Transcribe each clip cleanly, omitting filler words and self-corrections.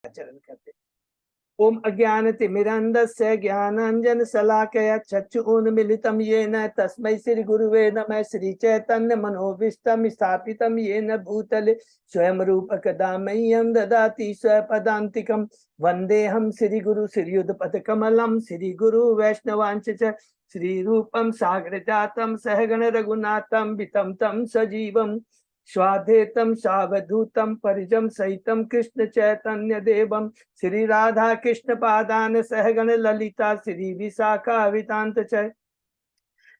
आचरण करते। ओम अज्ञानतिमिरन्धस्य ज्ञानाञ्जनशलाकया चक्षुरुन्मीलितं येन तस्मै श्री गुरुवे नमः। श्री चैतन्य मनोभीष्टं स्थापितं येन भूतले स्वयं रूपकदा मह्यं ददाति स्वपदान्तिकं। वन्देऽहं श्री गुरु श्रीयुतपथकमलं श्री गुरु वैष्णवांश्च श्री रूपं साग्रजातं सहगण रघुनाथं वितं तं सजीवं स्वाधेतं सावधूतं परिजं सहितं कृष्ण चैतन्य देवं श्री राधा कृष्ण पादान सहगण ललिता श्री विशाखावितांत च।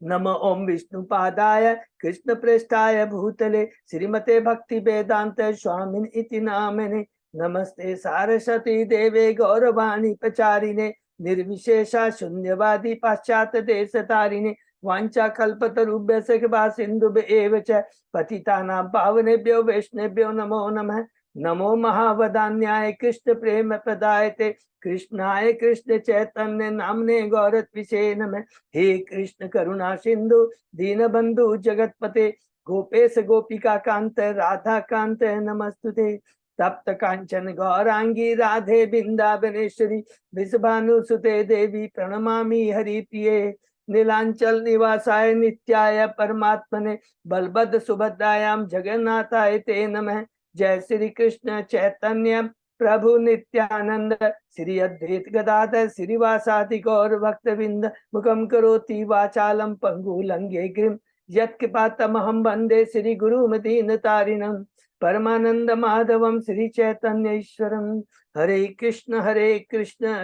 नमो ओम विष्णु पादाय कृष्ण प्रेष्ठाय भूतले श्रीमते भक्ति वेदांत स्वामिन इति नामने। नमस्ते सारस्वती देवे गौरवाणी प्रचारिणे निर्विशेषा शून्यवादी पाश्चात्य देश तारिणे। वांछा कल्पतरुभ्यश्च कृपा सिन्धुभ्य च पतितानां पावनेभ्यो वैष्णवेभ्यो नमो नमः। नमो महावदान्याय कृष्ण प्रेम प्रदायते कृष्णाय कृष्ण चैतन्य नामने गौरत्विषे नमः। हे कृष्ण करुणा सिंधु दीनबंधु जगतपते गोपेश गोपिका कांत राधा कांत नमस्तुते। तप्त कांचन गौरांगी राधे बिंदावनेश्वरी विषभानुसुते देवी प्रणमामि हरिप्रिये। नीलांचल निवासाय नित्याय परमात्मने बलभद्र सुभद्रायां जगन्नाथाय ते नमः। जय श्री कृष्ण चैतन्य प्रभु नित्यानंद श्री अद्वैत गदाधर श्रीवासादि गौर भक्तविंद मुखम करोति वाचालम पंगुलंघे गिरिम यत्कृपातमहं वंदे श्री गुरुमदीनतारिणं परमानंद माधवम श्री चैतन्य ईश्वरम। हरे कृष्ण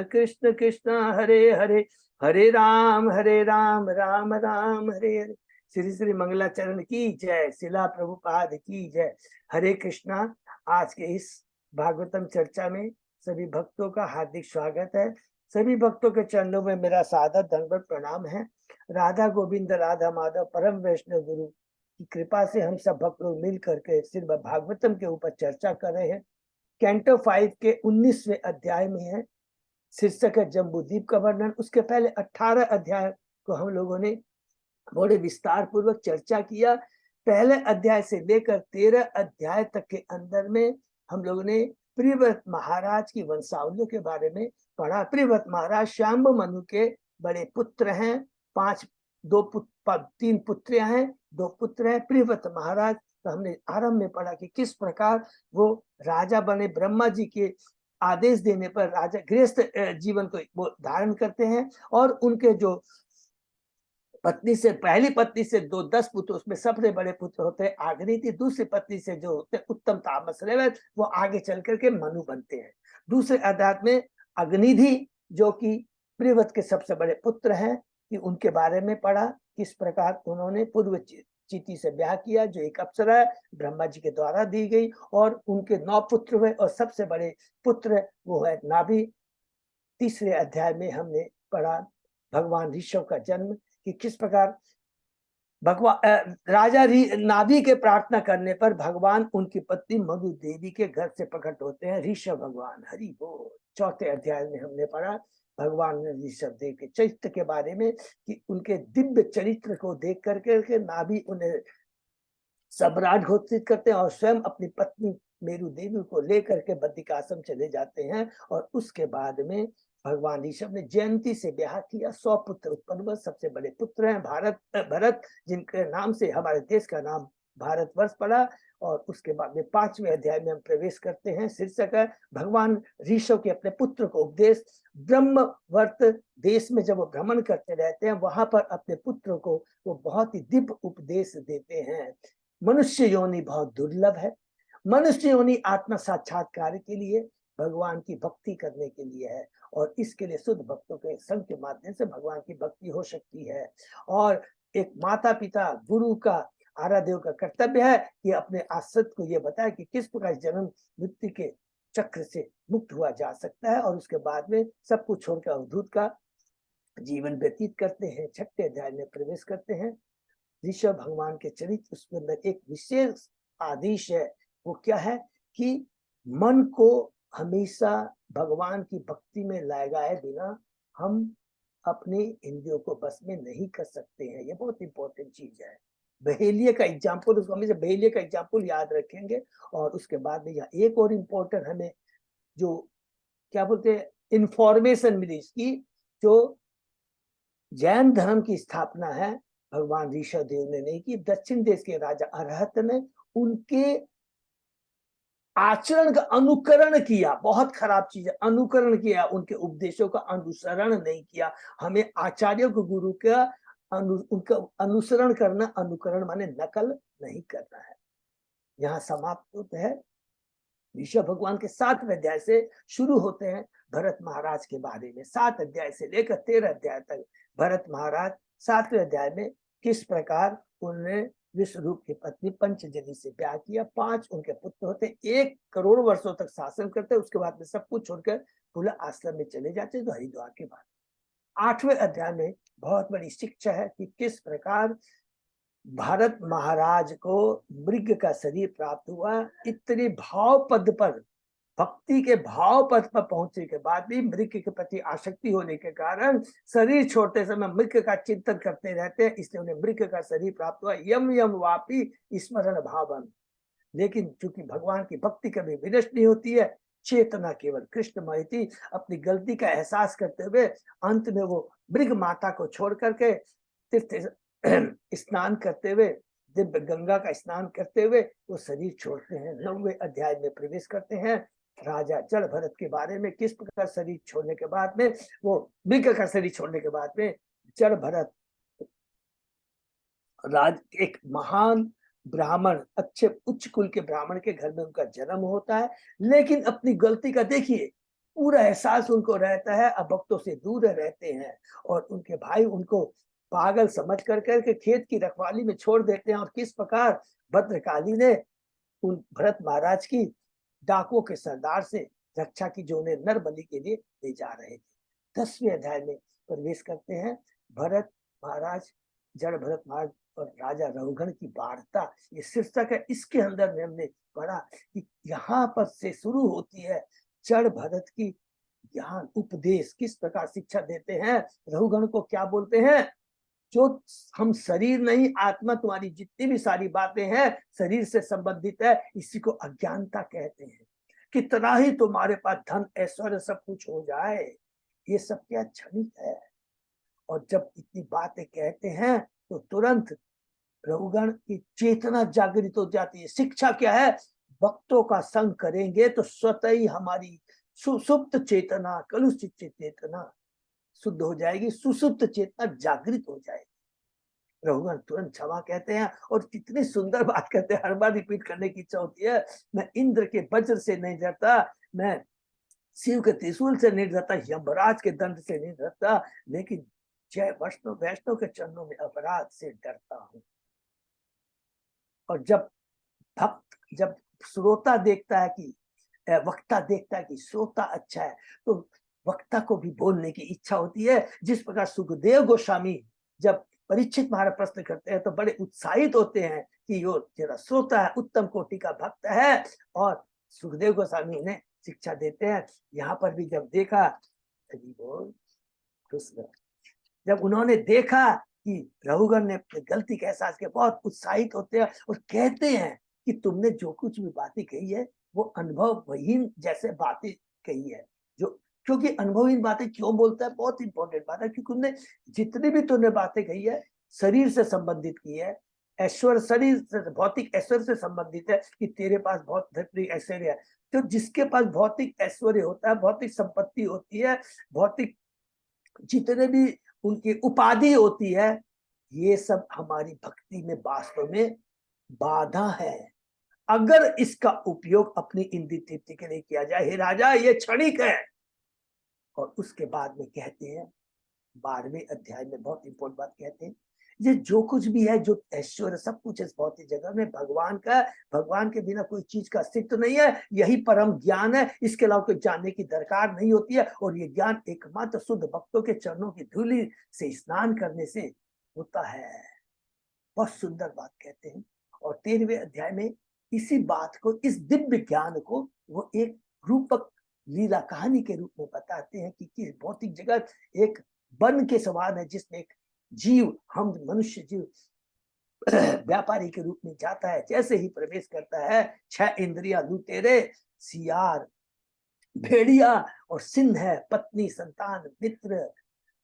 कृष्ण कृष्ण हरे हरे हरे राम राम राम हरे हरे। श्री श्री मंगलाचरण की जय, शिला प्रभुपाद की जय। हरे कृष्णा। आज के इस भागवतम चर्चा में सभी भक्तों का हार्दिक स्वागत है। सभी भक्तों के चरणों में मेरा सादर दंडवत प्रणाम है। राधा गोविंद राधा माधव परम वैष्णव गुरु की कृपा से हम सब भक्त लोग मिल करके श्रीमद् भागवतम के ऊपर चर्चा कर रहे हैं। कैंटो 5 के 19वें अध्याय में है, शीर्षक है जम्बूद्वीप का वर्णन। उसके पहले 18 अध्याय को हम लोगों ने बड़े विस्तार पूर्वक चर्चा किया। पहले अध्याय से लेकर 13 अध्याय तक के अंदर में हम लोगों ने प्रियव्रत महाराज की वंशावलियों के बारे में पढ़ा। प्रियव्रत महाराज श्याम मनु के बड़े पुत्र हैं। 3 पुत्रियां हैं, 2 पुत्र हैं। प्रियव्रत महाराज तो हमने आरंभ में पढ़ा कि किस प्रकार वो राजा बने, ब्रह्मा जी के आदेश देने पर राजा गृहस्थ जीवन को वो धारण करते हैं। और उनके जो पत्नी से, पहली पत्नी से 10 पुत्र, उसमें सबसे बड़े पुत्र होते हैं आग्निति। दूसरी पत्नी से जो होते हैं उत्तम तामस रेवत, वो आगे चल करके मनु बनते हैं। दूसरे अध्यात्म में अग्निधि जो कि प्रियव्रत के सबसे बड़े पुत्र हैं, कि उनके बारे में पढ़ा किस प्रकार उन्होंने पूर्व चिति से ब्याह किया जो एक अप्सरा ब्रह्मा जी के द्वारा दी गई, और उनके 9 पुत्र हुए और सबसे बड़े पुत्र वो है नाभि। तीसरे अध्याय में हमने पढ़ा भगवान ऋषभ का जन्म, कि किस प्रकार भगवान राजा नाभि के प्रार्थना करने पर भगवान उनकी पत्नी मधु देवी के घर से प्रकट होते हैं ऋषभ भगवान। हरि बोल। चौथे अध्याय में हमने पढ़ा भगवान ने ऋषभ देव के चरित्र के बारे में, कि उनके दिव्य चरित्र को देख करके नाभि उन्हें सम्राट घोषित करते हैं और स्वयं अपनी पत्नी मेरु देवी को लेकर के बद्रिकाश्रम चले जाते हैं। और उसके बाद में भगवान ऋषभ ने जयंती से ब्याह किया। 100 पुत्र उत्पन्न हुए। सबसे बड़े पुत्र हैं भरत, जिनके नाम से हमारे देश का नाम भारतवर्ष पड़ा। और उसके बाद में 5वें अध्याय में हम प्रवेश करते हैं। शीर्षक है भगवान ऋषभ के अपने पुत्र को उपदेश। ब्रह्मवर्त देश में जब वो भ्रमण करते रहते हैं, वहां पर अपने पुत्र को वो बहुत ही दिव्य उपदेश देते हैं। मनुष्य योनि बहुत दुर्लभ है। मनुष्य योनि आत्मा साक्षात्कार के लिए, भगवान की भक्ति करने के लिए है, और इसके लिए शुद्ध भक्तों के संग के माध्यम से भगवान की भक्ति हो सकती है। और एक माता पिता गुरु का, आराध्य का कर्तव्य है कि अपने आश्रित को यह बताए कि किस प्रकार जन्म मृत्यु के चक्र से मुक्त हुआ जा सकता है, और उसके बाद में सब कुछ छोड़कर अवधूत का जीवन व्यतीत करते हैं। 6ठे अध्याय में प्रवेश करते हैं। ऋषभ भगवान के चरित्र, उसके अंदर एक विशेष आदेश है। वो क्या है कि मन को हमेशा भगवान की भक्ति में लगाए बिना हम अपने इंद्रियों को बस में नहीं कर सकते हैं। ये बहुत इंपॉर्टेंट चीज है। बहेलिये का एग्जाम्पल, उसको हमेशा बहेलिये का एग्जाम्पल याद रखेंगे। और उसके बाद में यहाँ एक और इम्पोर्टेंट हमें जो क्या बोलते हैं, इंफॉर्मेशन मिली इसकी। जो जैन धर्म की स्थापना है भगवान ऋषभ देव ने नहीं की, दक्षिण देश के राजा अरहत ने उनके आचरण का अनुकरण किया। बहुत खराब चीज है, अनुकरण किया, उनके उपदेशों का अनुसरण नहीं किया। हमें आचार्यों को, गुरु का उनका अनुसरण करना, अनुकरण माने नकल नहीं करना है। यहाँ समाप्त होते हैं ऋषभ भगवान के 7वें अध्याय से शुरू होते हैं भरत महाराज के बारे में। 7 अध्याय से लेकर 13 अध्याय तक भरत महाराज 7वें अध्याय में किस प्रकार उन्होंने विश्वरूप की पत्नी पंचजनी से ब्याह किया। 5 उनके पुत्र होते, 1 करोड़ वर्षों तक शासन करते, उसके बाद में सब कुछ छोड़कर खुला आश्रम में चले जाते तो हरिद्वार के बाद। 8वें अध्याय में बहुत बड़ी शिक्षा है कि किस प्रकार भारत महाराज को मृग का शरीर प्राप्त हुआ। इतने भाव पद पर, भक्ति के भाव पद पर पहुंचने के बाद भी मृग के प्रति आसक्ति होने के कारण शरीर छोड़ते समय मृग का चिंतन करते रहते हैं, इसलिए उन्हें मृग का शरीर प्राप्त हुआ। यम यम वापी स्मरण भावन। लेकिन चूंकि भगवान की भक्ति कभी विनष्ट नहीं होती है, चेतना केवल कृष्णमय थी। अपनी गलती का एहसास करते हुए अंत में वो मृग माता को छोड़ करके तीर्थ स्नान करते हुए, दिव्य गंगा का स्नान करते हुए वो शरीर छोड़ते हैं। 9वें अध्याय में प्रवेश करते हैं राजा जड़ भरत के बारे में। किस प्रकार शरीर छोड़ने के बाद में, वो मृग का शरीर छोड़ने के बाद में जड़ भरत राज एक महान ब्राह्मण, अच्छे उच्च कुल के ब्राह्मण के घर में उनका जन्म होता है। लेकिन अपनी गलती का देखिए पूरा एहसास उनको रहता है, अब भक्तों से दूर रहते हैं और उनके भाई उनको पागल समझ करके खेत की रखवाली में छोड़ देते हैं। और किस प्रकार भद्रकाली ने उन भरत महाराज की डाकुओं के सरदार से रक्षा की, जो उन्हें नर बलि के लिए ले जा रहे थे। 10वें अध्याय में प्रवेश करते हैं भरत महाराज, जड़ भरत महाराज और राजा रघुगण की वार्ता। ये शीर्षक है, इसके अंदर में हमने पढ़ा कि यहाँ पर से शुरू होती है जड़ भरत की ज्ञान उपदेश। किस प्रकार शिक्षा देते हैं रघुगण को, क्या बोलते हैं, जो हम शरीर नहीं आत्मा, तुम्हारी जितनी भी सारी बातें हैं शरीर से संबंधित है, इसी को अज्ञानता कहते हैं। कितना ही तुम्हारे पास धन ऐश्वर्य सब कुछ हो जाए, ये सब क्या क्षणिक है। और जब इतनी बातें कहते हैं तो तुरंत रघुगण की चेतना जागृत हो जाती है। शिक्षा क्या है, भक्तों का संग करेंगे तो स्वतः ही हमारी सुसुप्त चेतना, कलुषित चेतना शुद्ध हो जाएगी, सुसुप्त चेतना जागृत हो जाएगी। रघुगण तुरंत क्षमा कहते हैं और कितनी सुंदर बात कहते हैं, हर बार रिपीट करने की इच्छा होती है। मैं इंद्र के वज्र से नहीं डरता, मैं शिव के त्रिशूल से नहीं डरता, यमराज के दंड से नहीं डरता, लेकिन जय वैष्णव के चरणों में अपराध से डरता हूं। और जब श्रोता देखता है कि वक्ता देखता है कि श्रोता अच्छा है, तो वक्ता को भी बोलने की इच्छा होती है। जिस प्रकार सुखदेव गोस्वामी जब परीक्षित महाराज प्रश्न करते हैं तो बड़े उत्साहित होते हैं कि यो जरा श्रोता है, उत्तम कोटि का भक्त है, और सुखदेव गोस्वामी ने शिक्षा देते हैं। यहाँ पर भी जब देखा, जब उन्होंने देखा कि रघुगण ने गलती का एहसास किया, बहुत उत्साहित होते हैं और कहते हैं कि तुमने जो कुछ भी बातें कही है वो अनुभवहीन जैसे बातें कही है। जो क्योंकि अनुभवहीन बातें क्यों बोलता है, बहुत इंपॉर्टेंट बात है, क्योंकि उन्होंने जितनी भी तुमने बातें कही है शरीर से संबंधित की है, ऐश्वर्य शरीर से, भौतिक ऐश्वर्य से संबंधित है कि तेरे पास बहुत ऐश्वर्य है। तो जिसके पास भौतिक ऐश्वर्य होता है, भौतिक संपत्ति होती है, भौतिक जितने भी उनकी उपाधि होती है, ये सब हमारी भक्ति में वास्तव में बाधा है। अगर इसका उपयोग अपनी इंद्रिय तृप्ति के लिए किया जाए, हे राजा ये क्षणिक है। और उसके बाद में कहते हैं 12वें अध्याय में बहुत इंपॉर्टेंट बात कहते हैं, ये जो कुछ भी है, जो ऐश्वर्य सब कुछ इस भौतिक जगह में भगवान का, भगवान के बिना कोई चीज का अस्तित्व नहीं है, यही परम ज्ञान है, इसके अलावा कोई जानने की दरकार नहीं होती है। और ये ज्ञान एकमात्र शुद्ध भक्तों के चरणों की धूलि से स्नान करने से होता है। बहुत सुंदर बात कहते हैं। और 13वें अध्याय में इसी बात को, इस दिव्य ज्ञान को वो एक रूपक लीला कहानी के रूप में बताते हैं कि किस भौतिक जगत एक वन के समान है, जिसमें एक जीव, हम मनुष्य जीव व्यापारी के रूप में जाता है। जैसे ही प्रवेश करता है, 6 इंद्रियां लुटेरे, सियार, भेड़िया और सिंह है पत्नी, संतान, मित्र,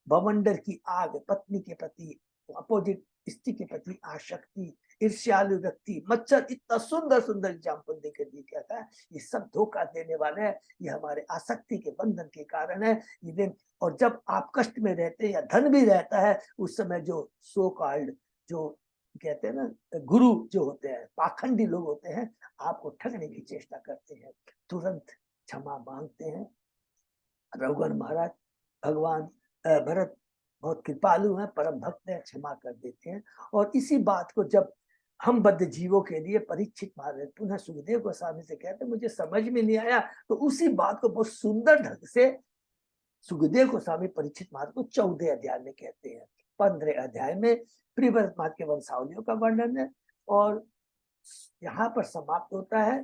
बवंडर की आग, पत्नी के प्रति अपोजिट स्त्री के प्रति आसक्ति, ईर्ष्यालु व्यक्ति, मच्छर। इतना सुंदर सुंदर एग्जाम्पल देकर दिया क्या था, ये सब धोखा देने वाले हैं, ये हमारे आसक्ति के बंधन के कारण है ये। और जब आप कष्ट में रहते हैं या धन भी रहता है, उस समय जो सो कॉल्ड, जो कहते हैं ना गुरु जो होते हैं, पाखंडी लोग होते हैं, आपको ठगने की चेष्टा करते हैं, तुरंत क्षमा मांगते हैं। रघुवर महाराज, भगवान भरत बहुत कृपालु हैं, परम भक्त हैं, क्षमा कर देते हैं। और इसी बात को जब हम बद्ध जीवों के लिए परीक्षित महाराज पुनः सुखदेव गोस्वामी से कहते मुझे समझ में नहीं आया, तो उसी बात को बहुत सुंदर ढंग से सुखदेव गोस्वामी परीक्षित महाराज को 14 अध्याय में कहते हैं। 15 अध्याय में प्रियव्रत महाराज के वंशावलियों का वर्णन है, और यहाँ पर समाप्त होता है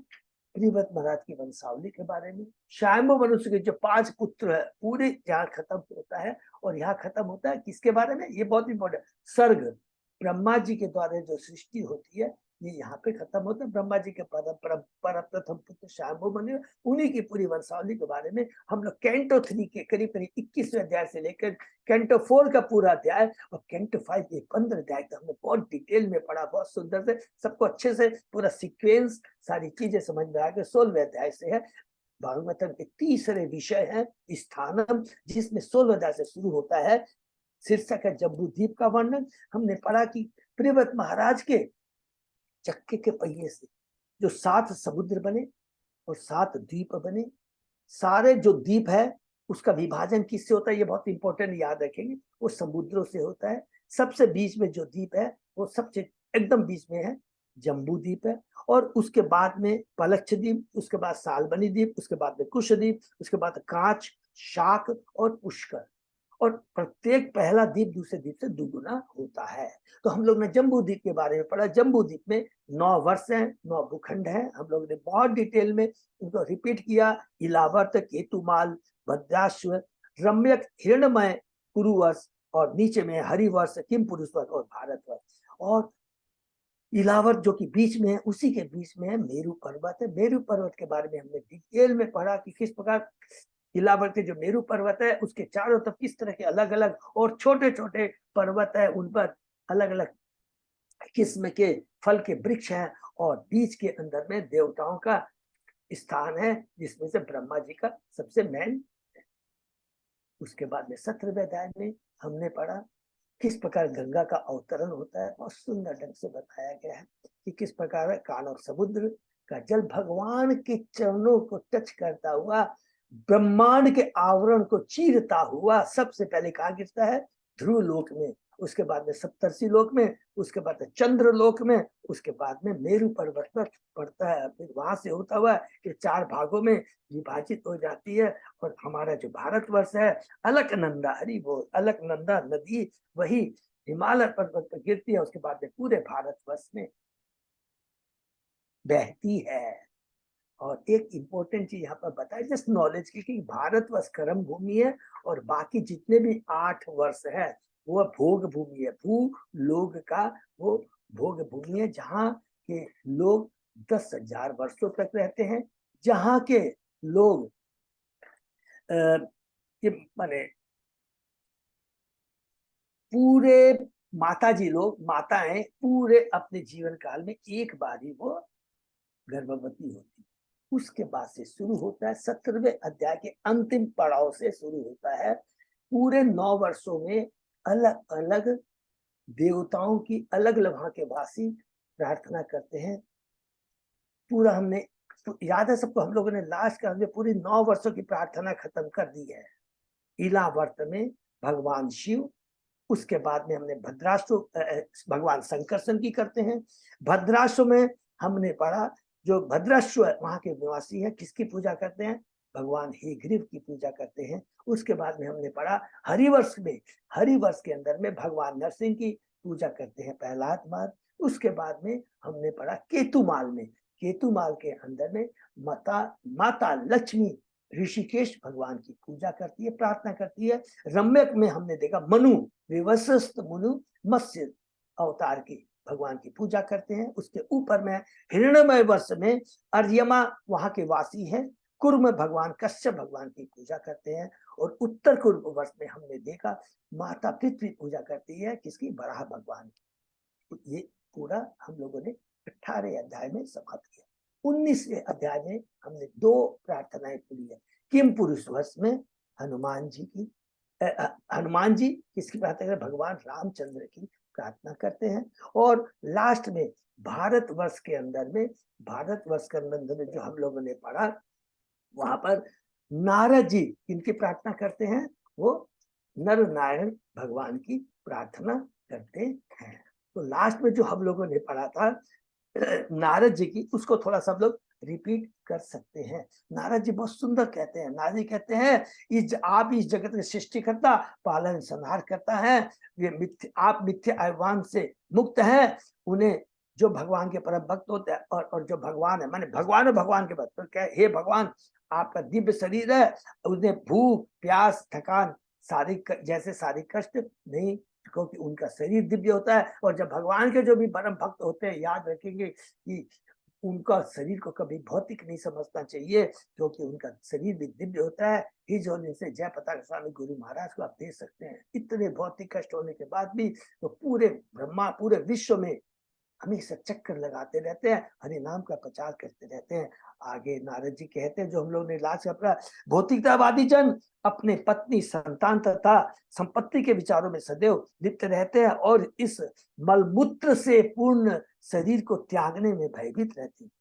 प्रियव्रत महाराज की वंशावली के बारे में। स्वयंभू मनुष्य के जो 5 पुत्र है पूरे यहाँ खत्म होता है, और यहाँ खत्म होता है किसके बारे में, ये बहुत इंपॉर्टेंट, सर्ग ब्रह्मा जी के द्वारा जो सृष्टि होती है ये यहाँ पे खत्म होता है। ब्रह्मा जी के प्रथम पुत्र स्वयंभू मनु, उन्हीं की पूरी वंशावली के बारे में हम लोग कैंटो 3 के करीब करीब 21वें अध्याय से लेकर कैंटो 4 का पूरा अध्याय और कैंटो 5 के 15 अध्याय तक हमने बहुत डिटेल में पढ़ा, बहुत सुंदर से सबको अच्छे से पूरा सीक्वेंस सारी चीजें समझ में आ गए। 16वें अध्याय से है भागवतम के तीसरे विषय है स्थानम, जिसमें 16वें अध्याय से शुरू होता है। शीर्षक है जम्बू द्वीप का वर्णन। हमने पढ़ा कि प्रियव्रत महाराज के चक्के के पहिए से जो 7 समुद्र बने और 7 द्वीप बने। सारे जो द्वीप है उसका विभाजन किससे होता है, ये बहुत इंपॉर्टेंट याद रखेंगे, वो समुद्रों से होता है। सबसे बीच में जो द्वीप है वो सबसे एकदम बीच में है जम्बू द्वीप है, और उसके बाद में पलक्ष द्वीप, उसके बाद सालबनी द्वीप, उसके बाद में कुश द्वीप, उसके बाद कांच, शाक और पुष्कर। और प्रत्येक पहला द्वीप दूसरे द्वीप से दुगुना होता है। तो हम लोग ने जम्बू द्वीप के बारे में पढ़ा। जम्बू द्वीप में 9 वर्ष हैं, 9 भूखंड हैं। हम लोग ने बहुत डिटेल में उनको रिपीट किया। इलावर्त, केतुमाल, भद्राश्व, रम्यक, हिरण्मय, कुरुवर्ष, और नीचे में हरिवर्ष, किम पुरुषवर्ष और भारतवर्ष। और इलावर्त जो कि बीच में है, उसी के बीच में है मेरू पर्वत है। मेरू पर्वत के बारे में हमने डिटेल में पढ़ा कि किस प्रकार इलावर्त के जो मेरू पर्वत है उसके चारों तरफ किस तरह के अलग अलग और छोटे छोटे पर्वत है, उन पर अलग अलग किस्म के फल के वृक्ष हैं, और बीच के अंदर में देवताओं का स्थान है, जिसमें से ब्रह्मा जी का सबसे मेन। उसके बाद में 17वें अध्याय में हमने पढ़ा किस प्रकार गंगा का अवतरण होता है, और सुंदर ढंग से बताया गया है कि किस प्रकार कान और समुद्र का जल भगवान के चरणों को टच करता हुआ ब्रह्मांड के आवरण को चीरता हुआ सबसे पहले कहाँ गिरता है, ध्रुव लोक में, उसके बाद में सप्तर्षि लोक में, उसके बाद में चंद्र लोक में, उसके बाद में मेरू पर्वत पर पड़ता है। फिर वहां से होता हुआ ये 4 भागों में विभाजित हो जाती है। और हमारा जो भारतवर्ष है, अलकनंदा, हरि बोल, अलकनंदा नदी वही हिमालय पर्वत पर गिरती है, उसके बाद में पूरे भारतवर्ष में बहती है। और एक इंपॉर्टेंट चीज यहाँ पर बताया जस्ट नॉलेज की, कि भारतवर्ष कर्म भूमि है और बाकी जितने भी 8 वर्ष है वो भोग भूमि है। भू लोग का वो भोग भूमि है, जहाँ के लोग 10,000 वर्षों तक रहते हैं, जहाँ के लोग माने पूरे माताजी लोग, माताएं पूरे अपने जीवन काल में एक बार ही वो गर्भवती होती है। उसके बाद से शुरू होता है 17वें अध्याय के अंतिम पड़ाव से शुरू होता है। पूरे 9 वर्षों में अलग अलग देवताओं की अलग अलग वहां के वासी प्रार्थना करते हैं। पूरा हमने याद है सबको, हम लोगों ने लास्ट का हमने पूरी 9 वर्षों की प्रार्थना खत्म कर दी है। इलावर्त में भगवान शिव, उसके बाद में हमने भद्राश्व भगवान संकर्षण की करते हैं। भद्राश्व में हमने पढ़ा जो भद्राश्व वहां के निवासी है किसकी पूजा करते हैं, भगवान हेग्रीव की पूजा करते हैं। उसके बाद में हमने पढ़ा हरिवर्ष में, हरिवर्ष के अंदर में भगवान नरसिंह की पूजा करते हैं प्रहलाद महाराज। उसके बाद में हमने पढ़ा केतुमाल में, केतुमाल के अंदर में माता लक्ष्मी ऋषिकेश भगवान की पूजा करती है, प्रार्थना करती है। रम्यक में हमने देखा मनु, विवस्वत मुनु मत्स्य अवतार की भगवान की पूजा करते हैं। उसके ऊपर में हिरण्मय वर्ष में अर्यमा वहां के वासी हैं, कुर्म भगवान कश्यप भगवान की पूजा करते हैं, और उत्तर कुर्म वर्ष में हमने देखा माता पृथ्वी पूजा करती है किसकी, वराह भगवान की। तो ये पूरा हम लोगों ने 18 अध्याय में समाप्त किया। 19वें अध्याय में हमने 2 प्रार्थनाएं पूरी है। किम पुरुष वर्ष में हनुमान जी की हनुमान जी किसकी प्रार्थना करते, भगवान रामचंद्र की प्रार्थना करते हैं। और लास्ट में भारतवर्ष के अंदर में, भारतवर्ष के अंदर में जो हम लोगों ने पढ़ा, वहां पर नारद जी इनकी प्रार्थना करते हैं, वो नर नारायण भगवान की प्रार्थना करते हैं। तो लास्ट में जो हम लोगों ने पढ़ा था नारद जी की, उसको थोड़ा सा हम लोग रिपीट कर सकते हैं। नारद जी बहुत सुंदर कहते हैं, नारद जी कहते हैं आप इस जगत के सृष्टि करता, पालन संहार करता है, ये आप मिथ्या आह्वान से मुक्त हैं। उन्हें जो भगवान के परम भक्त होते हैं और जो भगवान है, माने भगवान और भगवान के भक्त, तो क्या हे भगवान आपका दिव्य शरीर है, उन्हें भूख प्यास थकान जैसे शारीरिक कष्ट नहीं, क्योंकि उनका शरीर दिव्य होता है। और जब भगवान के जो भी परम भक्त होते हैं, याद रखेंगे कि उनका शरीर को कभी भौतिक नहीं समझना चाहिए, क्योंकि उनका शरीर भी दिव्य होता है। हिज होने से जय पताका स्वामी गुरु महाराज को आप देख सकते हैं, इतने भौतिक कष्ट होने के बाद भी वो पूरे ब्रह्मा पूरे विश्व में हमेशा चक्कर लगाते रहते हैं, हरि नाम का प्रचार करते रहते हैं। आगे नारद जी कहते हैं, जो हम लोग ने लास्ट अपना, भौतिकतावादी जन अपने पत्नी संतान तथा संपत्ति के विचारों में सदैव लिप्त रहते हैं और इस मलमूत्र से पूर्ण शरीर को त्यागने में भयभीत रहते हैं।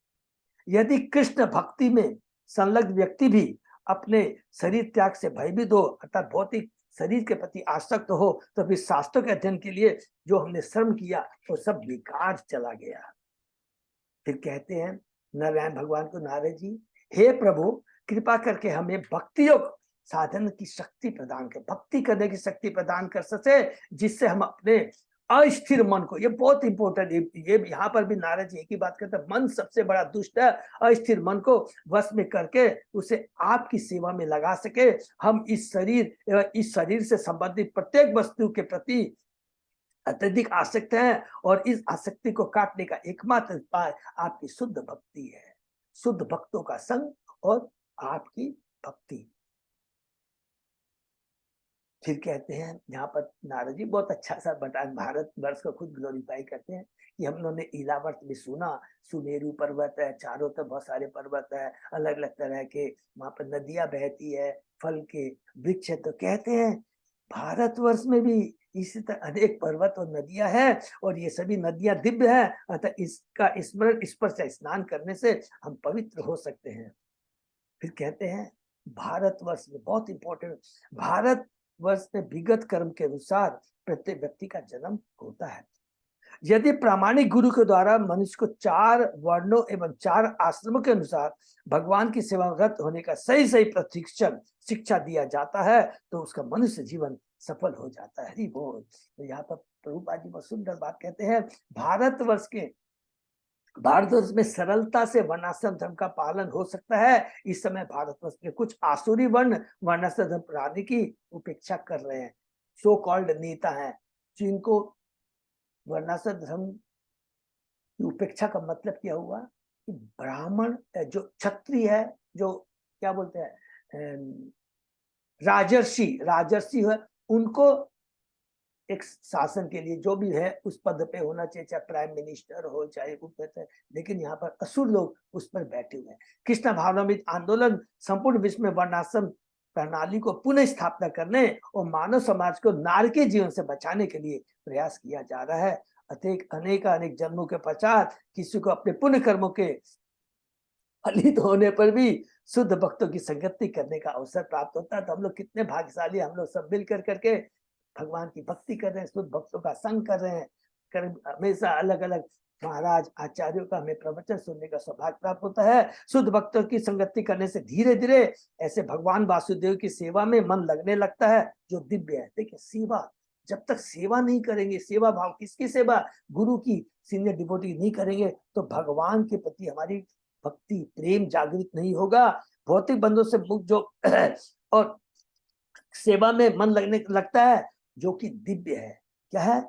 यदि कृष्ण भक्ति में संलग्न व्यक्ति भी अपने शरीर त्याग से भयभीत हो, अर्थात भौतिक शरीर के प्रति आसक्त हो, तो फिर शास्त्रों के अध्ययन के लिए जो हमने श्रम किया वो सब बेकार चला गया। फिर कहते हैं नारायण भगवान को, नारद जी हे प्रभु कृपा करके हमें भक्ति योग साधन की शक्ति प्रदान कर, भक्ति करने की शक्ति प्रदान कर सके, जिससे हम अपने अस्थिर मन को, ये बहुत इंपॉर्टेंट, ये यहाँ पर भी नारद जी एक ही बात करते हैं, मन सबसे बड़ा दुष्ट है, अस्थिर मन को वश में करके उसे आपकी सेवा में लगा सके। हम इस शरीर से संबंधित प्रत्येक वस्तु के प्रति अत्यधिक आसक्त हैं, और इस आसक्ति को काटने का एकमात्र उपाय आपकी शुद्ध भक्ति है, शुद्ध भक्तों का संग और आपकी भक्ति। फिर कहते हैं यहाँ पर नारद जी बहुत अच्छा सा बताया, भारत वर्ष को खुद ग्लोरीफाई करते हैं कि हम लोगों ने इलावर्त में सुना, सुमेरु पर्वत है, चारों तरफ बहुत सारे पर्वत है, अलग अलग तरह के, वहां पर नदियां बहती है, फल के वृक्ष है। तो कहते हैं भारतवर्ष में भी इसी तरह अनेक पर्वत और नदियां हैं, और ये सभी नदियां दिव्य हैं, अतः इसका स्मरण स्पर्श से स्नान करने से हम पवित्र हो सकते हैं। फिर कहते हैं भारतवर्ष में बहुत इंपॉर्टेंट, भारत वर्ष में विगत कर्म के अनुसार प्रत्येक व्यक्ति का जन्म होता है। यदि प्रामाणिक गुरु के द्वारा मनुष्य को 4 वर्णों एवं 4 आश्रमों के अनुसार भगवान की सेवारत होने का सही सही प्रशिक्षण शिक्षा दिया जाता है, तो उसका मनुष्य जीवन सफल हो जाता है। हरि बोल। तो यहाँ पर प्रभुपाद जी बहुत सुंदर बात कहते हैं, भारतवर्ष में सरलता से वर्णाश्रम धर्म का पालन हो सकता है। इस समय भारतवर्ष में कुछ आसुरी वर्ण वर्णाश्रम धर्म प्रणाली की उपेक्षा कर रहे हैं, सो कॉल्ड नेता हैं, जिनको वर्णाश्रम धर्म की उपेक्षा का मतलब क्या हुआ कि ब्राह्मण जो क्षत्रिय है, जो क्या बोलते हैं राजर्षि है, उनको एक शासन के लिए जो भी है उस पद पे होना चाहिए, चाहे प्राइम मिनिस्टर हो चाहे लेकिन यहाँ पर असुर लोग उस पर बैठे हुए हैं। कृष्ण भावनामृत आंदोलन संपूर्ण विश्व में वर्णाश्रम प्रणाली को पुनः स्थापना करने और मानव समाज को नारकीय जीवन से बचाने के लिए प्रयास किया जा रहा है। अनेक जन्मों के पश्चात किसी को अपने पुण्य कर्मों के फलित होने पर भी शुद्ध भक्तों की संगति करने का अवसर प्राप्त होता है। तो हम लोग कितने भाग्यशाली, हम लोग सब मिल करके भगवान की भक्ति कर रहे हैं, शुद्ध भक्तों का संग कर रहे हैं। हमेशा अलग अलग महाराज आचार्यों का हमें प्रवचन सुनने का सौभाग्य प्राप्त होता है। शुद्ध भक्तों की संगति करने से धीरे धीरे ऐसे भगवान वासुदेव की सेवा में मन लगने लगता है, जो दिव्य है। देखिए सेवा, जब तक सेवा नहीं करेंगे, सेवा भाव, किसकी सेवा, गुरु की, सीनियर डिवोटी नहीं करेंगे, तो भगवान के प्रति हमारी भक्ति प्रेम जागृत नहीं होगा। भौतिक बंधों से मुक्त जो और सेवा में मन लगने लगता है, जो कि दिव्य है। क्या है?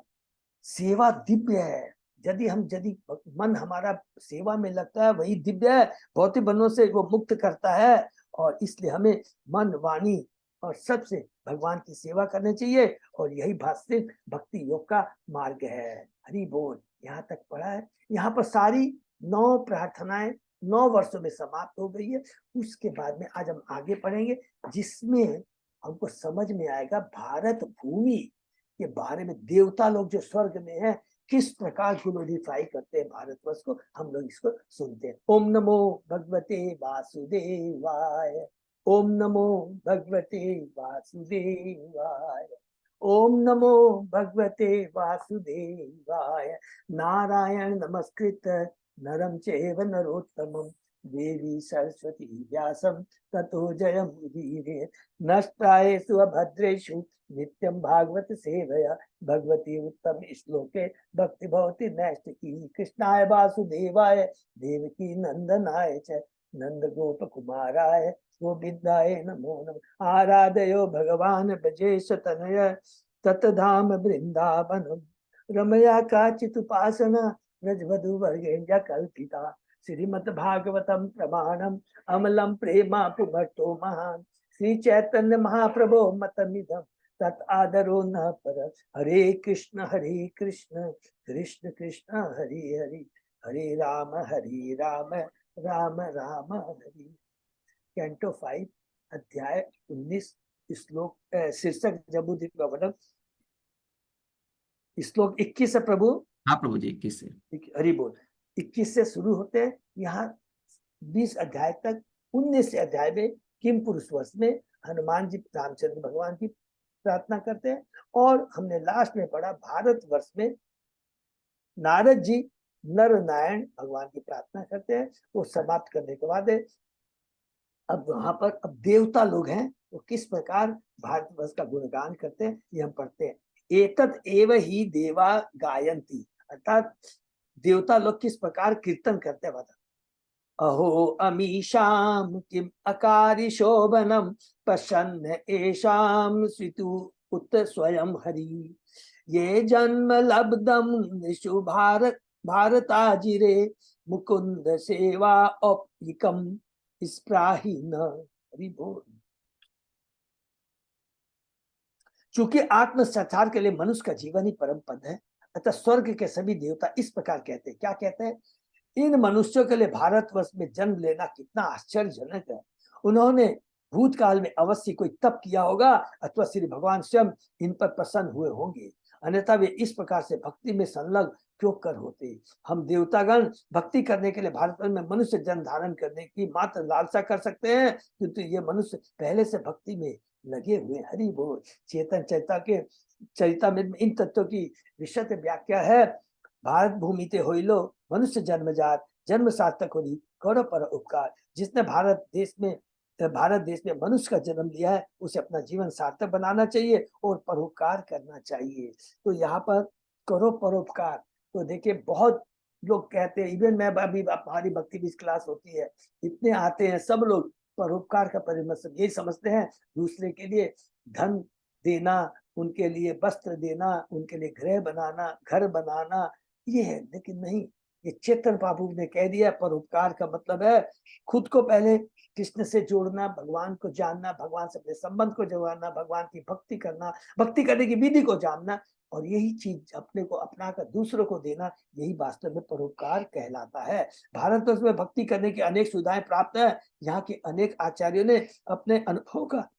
सेवा दिव्य है। यदि मन हमारा सेवा में लगता है, वही दिव्य है। भौतिक बंधनों से वो मुक्त करता है और इसलिए हमें मन वाणी और सबसे भगवान की सेवा करनी चाहिए, और यही वास्तविक भक्ति योग का मार्ग है। हरि बोल। यहाँ तक पढ़ा है। यहाँ पर सारी 9 प्रार्थनाएं 9 वर्षों में समाप्त हो गई है। उसके बाद में आज हम आगे पढ़ेंगे, जिसमें हमको समझ में आएगा भारत भूमि के बारे में। देवता लोग जो स्वर्ग में है किस प्रकार ग्लोरीफाई करते हैं भारतवर्ष को, हम लोग इसको सुनते हैं। ओम नमो भगवते वासुदेवाय। ओम नमो भगवते वासुदेवाय। ओम नमो भगवते वासुदेवाय। नारायण नमस्कृत नरं चैव नरोत्तमं देवी सरस्वती व्यासं ततो जयमुदीरयेत्। नष्टायेषु अभद्रेषु नित्यं भागवत सेवया भगवती उत्तम श्लोके भक्ति भवति नैष्टिकी। कृष्णाय वासुदेवाय देवकी नंदनाय च नंद गोप कुमाराय गोविंदाय नमो नमः। आराधयो भगवान ब्रजेश तनय ततधाम वृंदावनम रमया काचित उपासना रजवधु वर्गेन्द्र कल्पिता। श्रीमद् भागवतम प्रमाणम अमलम प्रेमा पुमर्तो महान। श्री चैतन्य महाप्रभो मतमिदम तत् आदरो न पर। हरे कृष्ण कृष्ण कृष्ण हरे हरे हरे राम राम राम हरे। कैंटो 5 अध्याय 19 श्लोक शीर्षक जम्बूद्वीप श्लोक 21 है प्रभु। हाँ प्रभु जी 21 से। हरि बोल। 21 से शुरू होते हैं। यहाँ 20 अध्याय तक 19 अध्याय में किम पुरुष वर्ष में हनुमान जी रामचंद्र भगवान की प्रार्थना करते हैं, और हमने लास्ट में पढ़ा भारत वर्ष में नारद जी नर नारायण भगवान की प्रार्थना करते हैं। वो समाप्त करने के बाद अब वहां पर अब देवता लोग हैं वो किस प्रकार भारतवर्ष का गुणगान करते हैं ये हम पढ़ते हैं। एतत् एव ही देवा गायन्ति, अर्थात देवता लोग किस प्रकार कीर्तन करते हैं बता। अहो अमीशाम किम अकारि शोभनम प्रसन्न एशाम स्वितु उत स्वयं हरि। ये जन्म लब्धम निशु भारताजिरे मुकुंद सेवा औपिकम स्प्राहीन। हरि बोल। चूंकि आत्म संसार के लिए मनुष्य का जीवन ही परम पद है, अतः स्वर्ग के सभी देवता इस प्रकार कहते हैं। क्या कहते हैं? इन मनुष्यों के लिए भारतवर्ष में जन्म लेना कितना आश्चर्यजनक है। उन्होंने भूतकाल में अवश्य कोई तप किया होगा अथवा श्री भगवान स्वयं इन पर प्रसन्न हुए होंगे, अन्यथा वे इस प्रकार से भक्ति में संलग्न क्यों कर होते। हम देवतागण भक्ति करने के लिए भारतवर्ष में मनुष्य जन्म धारण करने की मात्र लालसा कर सकते हैं, क्योंकि ये मनुष्य पहले से भक्ति में लगे हुए। हरि बोल। चेतन चैता के चरिता में इन तत्वों की विशद व्याख्या है। भारत भूमि ते होइलो मनुष्य जन्मजात जन्म सार्थक होली करो पर उपकार। जिसने भारत देश में मनुष्य का जन्म लिया है उसे अपना जीवन सार्थक बनाना चाहिए और परोपकार करना चाहिए। तो यहाँ पर करो परोपकार। तो देखिए बहुत लोग कहते हैं, इवन मैं अभी हमारी भक्ति बीज क्लास होती है, इतने आते हैं सब लोग परोपकार का परिमत यही समझते हैं, दूसरे के लिए धन देना, उनके लिए वस्त्र देना, उनके लिए गृह बनाना, घर बनाना, ये है। लेकिन नहीं, ये चेतन बाबू ने कह दिया परोपकार का मतलब है खुद को पहले कृष्ण से जोड़ना, भगवान को जानना, भगवान से अपने संबंध को जोड़ना, भगवान की भक्ति करना, भक्ति करने की विधि को जानना, और यही चीज अपने को अपनाकर दूसरों को देना, यही वास्तव में परोपकार कहलाता है। भारतवर्ष में भक्ति करने की अनेक सुविधाएं प्राप्त है। यहाँ के अनेक आचार्यों ने अपने अनुभव का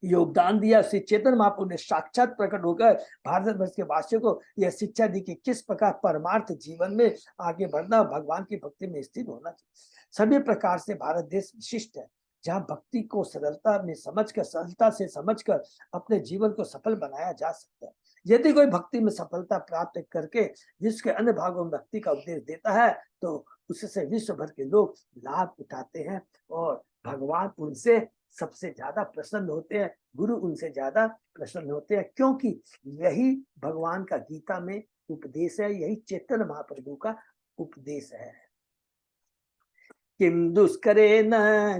योगदान दिया। श्री चेतन महाप्रभु ने साक्षात प्रकट होकर भारतवर्ष के वासियों को यह शिक्षा दी कि किस प्रकार परमार्थ जीवन में आगे बढ़ना, भगवान की भक्ति में स्थित होना चाहिए। सभी प्रकार से भारत देश विशिष्ट है, जहाँ भक्ति को सरलता में समझकर, सरलता से समझकर अपने जीवन को सफल बनाया जा सकता है। यदि कोई भक्ति में सफलता प्राप्त करके विश्व के अन्य भागों में भक्ति का उपदेश देता है तो उससे विश्व भर के लोग लाभ उठाते हैं और भगवान उनसे सबसे ज्यादा प्रसन्न होते हैं, गुरु उनसे ज्यादा प्रसन्न होते हैं, क्योंकि यही भगवान का गीता में उपदेश है, यही चैतन्य महाप्रभु का उपदेश है। किम दुष्करेण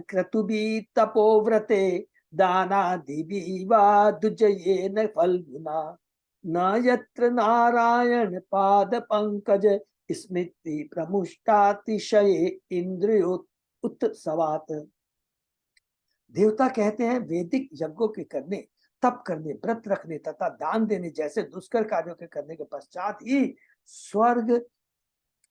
क्रतुबि तपोव्रते दानादिवि वा दुजयेन फल्गुना न यत्र नारायण पाद पंकज स्मृति प्रमुष्टातिशये इंद्रियोत्सवात्। देवता कहते हैं वैदिक यज्ञों के करने, तप करने, व्रत रखने तथा दान देने जैसे दुष्कर कार्यों के करने के पश्चात ही स्वर्ग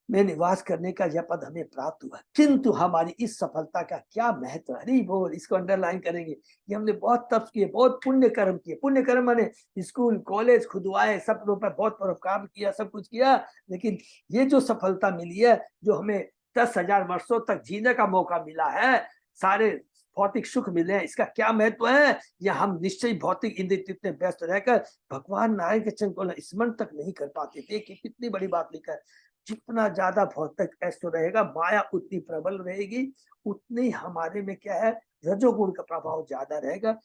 में निवास करने का यह पद हमें प्राप्त हुआ। किंतु हमारी इस सफलता का क्या महत्व, हरि बोल, इसको अंडरलाइन करेंगे कि हमने बहुत तप किए, बहुत पुण्य कर्म किए। पुण्य कर्म माने स्कूल कॉलेज खुदवाए, सब लोग पर बहुत परोपकार किया, सब कुछ किया, लेकिन ये जो सफलता मिली है, जो हमें 10,000 वर्षों तक जीने का मौका मिला है, सारे भौतिक सुख मिले हैं, इसका क्या महत्व है? या हम निश्चय भौतिक इंद्रिय इतने व्यस्त रहकर भगवान नारायण के चरण को स्मरण तक नहीं कर पाते। देखिए कितनी बड़ी बात लिखा है। जितना ज्यादा भौतिक ऐश्वर्य रहेगा, माया उतनी प्रबल रहेगी, उतनी हमारे में क्या है, रजोगुण का प्रभाव ज्यादा रहेगा।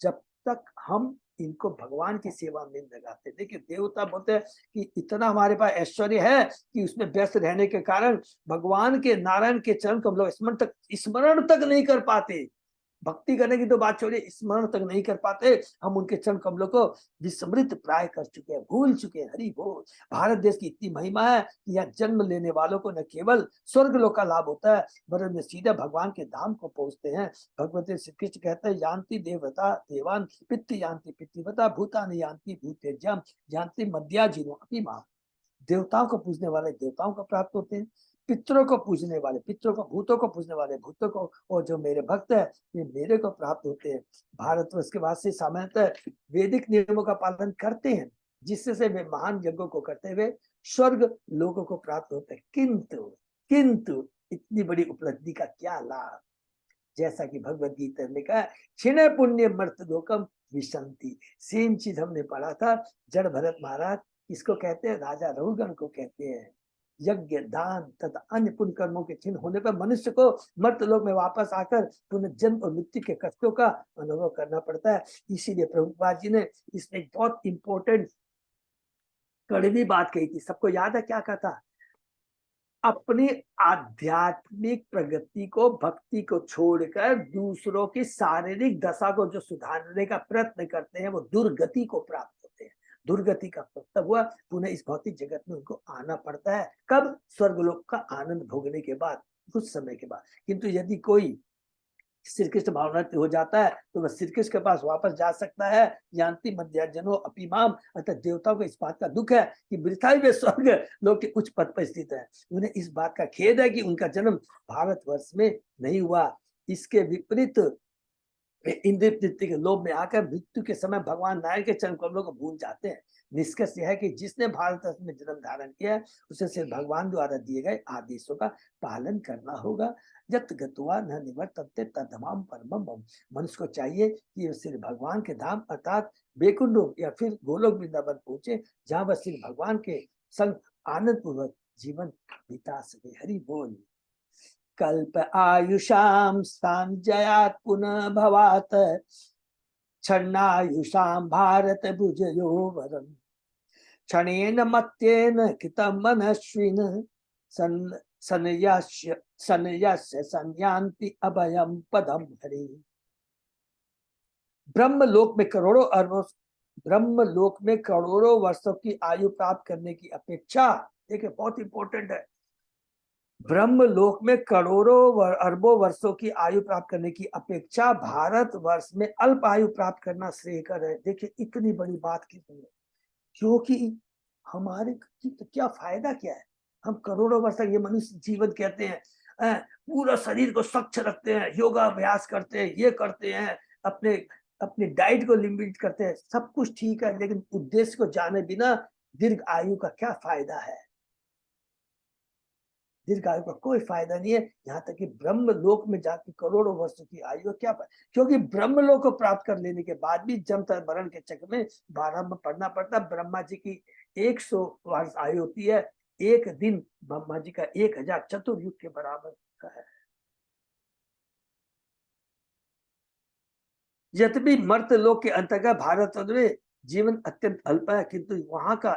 जब तक हम इनको भगवान की सेवा में लगाते, देखिए देवता बोलते हैं कि इतना हमारे पास ऐश्वर्य है कि उसमें व्यस्त रहने के कारण भगवान के नारायण के चरण को हम लोग स्मरण तक नहीं कर पाते। भक्ति करने की तो बात छोड़िए, स्मरण तक नहीं कर पाते। हम उनके चरण कमलों को विस्मृत प्राय कर चुके हैं, भूल चुके हैं। हरि बोल। भारत देश की इतनी महिमा है कि यहाँ जन्म लेने वालों को न केवल स्वर्ग लोक का लाभ होता है, वरन सीधे भगवान के धाम को पहुंचते हैं। भगवती श्री कृष्ण कहते हैं, यान्ति देवता देवान पितृ यान्ति पितृवता भूतानि यान्ति भूतेज्यम यान्ति मध्या जीनो अपनी माँ। देवताओं को पूजने वाले देवताओं को प्राप्त होते हैं, पितरों को पूजने वाले पितरों को, भूतों को पूजने वाले भूतों को, और जो मेरे भक्त है ये मेरे को प्राप्त होते हैं। भारतवर्ष के वासी सामान्यतः वैदिक नियमों का पालन करते हैं, जिससे से वे महान यज्ञों को करते हुए स्वर्ग लोगों को प्राप्त होते हैं। किंतु किंतु इतनी बड़ी उपलब्धि का क्या लाभ? जैसा कि भगवत गीता में कहा, क्षीण पुण्य मर्त लोकम विशंति। सेम चीज हमने पढ़ा था। जड़ भरत महाराज इसको कहते हैं, राजा रघुगण को कहते हैं, यज्ञ दान तथा अन्य पुण्य कर्मों के चिन्ह होने पर मनुष्य को मर्त लोक में वापस आकर पुनर्जन्म और मृत्यु के कष्टों का अनुभव करना पड़ता है। इसीलिए प्रभुपाद जी ने इसमें एक बहुत इंपॉर्टेंट कड़वी बात कही थी। सबको याद है क्या कहता? अपनी आध्यात्मिक प्रगति को, भक्ति को छोड़कर दूसरों की शारीरिक दशा को जो सुधारने का प्रयत्न करते हैं, वो दुर्गति को प्राप्त होते हैं। दुर्गति का तब हुआ पुनः इस भौतिक जगत में उनको आना पड़ता है। कब? स्वर्गलोक का आनंद भोगने के बाद, कुछ समय के बाद। किंतु यदि कोई श्री कृष्ण भावनार्थ हो जाता है तो वह श्री कृष्ण के पास वापस जा सकता है। यान्ति मध्याजनो अपिमाम। अर्थात देवताओं को इस बात का दुख है कि वृथा ही वे स्वर्ग लोक के उच्च पद पर स्थित है। उन्हें इस बात का खेद है कि उनका जन्म भारतवर्ष में नहीं हुआ। इसके विपरीत इंद्रिय तृप्ति के लोभ में आकर मृत्यु के समय भगवान नारायण के चरण कमलों को भूल जाते हैं। निष्कर्ष यह है कि जिसने भारतवर्ष में जन्म धारण किया है, उसे सिर्फ भगवान द्वारा दिए गए आदेशों का पालन करना होगा। यत गत्वा न निवर्तन्ते तद्धमाम परमम भव। मनुष्य को चाहिए कि सिर्फ भगवान के धाम अर्थात बैकुंठ या फिर गोलोक वृंदावन पहुंचे, जहां वह सिर्फ भगवान के संग आनंद पूर्वक जीवन बिता सके। हरि बोल। कल्प आयुषाम स्थान पुनः भवात क्षणायुषाम भारत भुजयो वरम क्षणेन मत्येन कृतं मनस्विन सन्यास्य संयान्ति अभयम पदम हरि। ब्रह्मलोक में करोड़ों वर्षों की आयु प्राप्त करने की अपेक्षा, देखिए बहुत इंपॉर्टेंट है, ब्रह्मलोक में करोड़ों अरबों वर्षों की आयु प्राप्त करने की अपेक्षा भारत वर्ष में अल्प आयु प्राप्त करना श्रेयकर है। देखिए इतनी बड़ी बात की, क्योंकि हमारे क्या फायदा क्या है? हम करोड़ों वर्ष तक ये मनुष्य जीवन कहते हैं, पूरा शरीर को स्वच्छ रखते हैं, योगा अभ्यास करते हैं, ये करते हैं, अपने अपनी डाइट को लिमिट करते हैं, सब कुछ ठीक है, लेकिन उद्देश्य को जाने बिना दीर्घ आयु का क्या फायदा है? दीर्घ आयु का कोई फायदा नहीं है। यहाँ तक कि ब्रह्म लोक में जाकर करोड़ों वर्षों की आयु क्या पाए? क्योंकि ब्रह्म लोक को प्राप्त कर लेने के बाद भी जन्म मरण के चक्र में बारंबार पढ़ना पड़ता। ब्रह्मा जी की 100 वर्ष आयु होती है, एक दिन ब्रह्मा जी का 1000 चतुर्युग के बराबर का है। यद्यपि मर्त लोक के अंतर्गत भारत में जीवन अत्यंत अल्प है, किंतु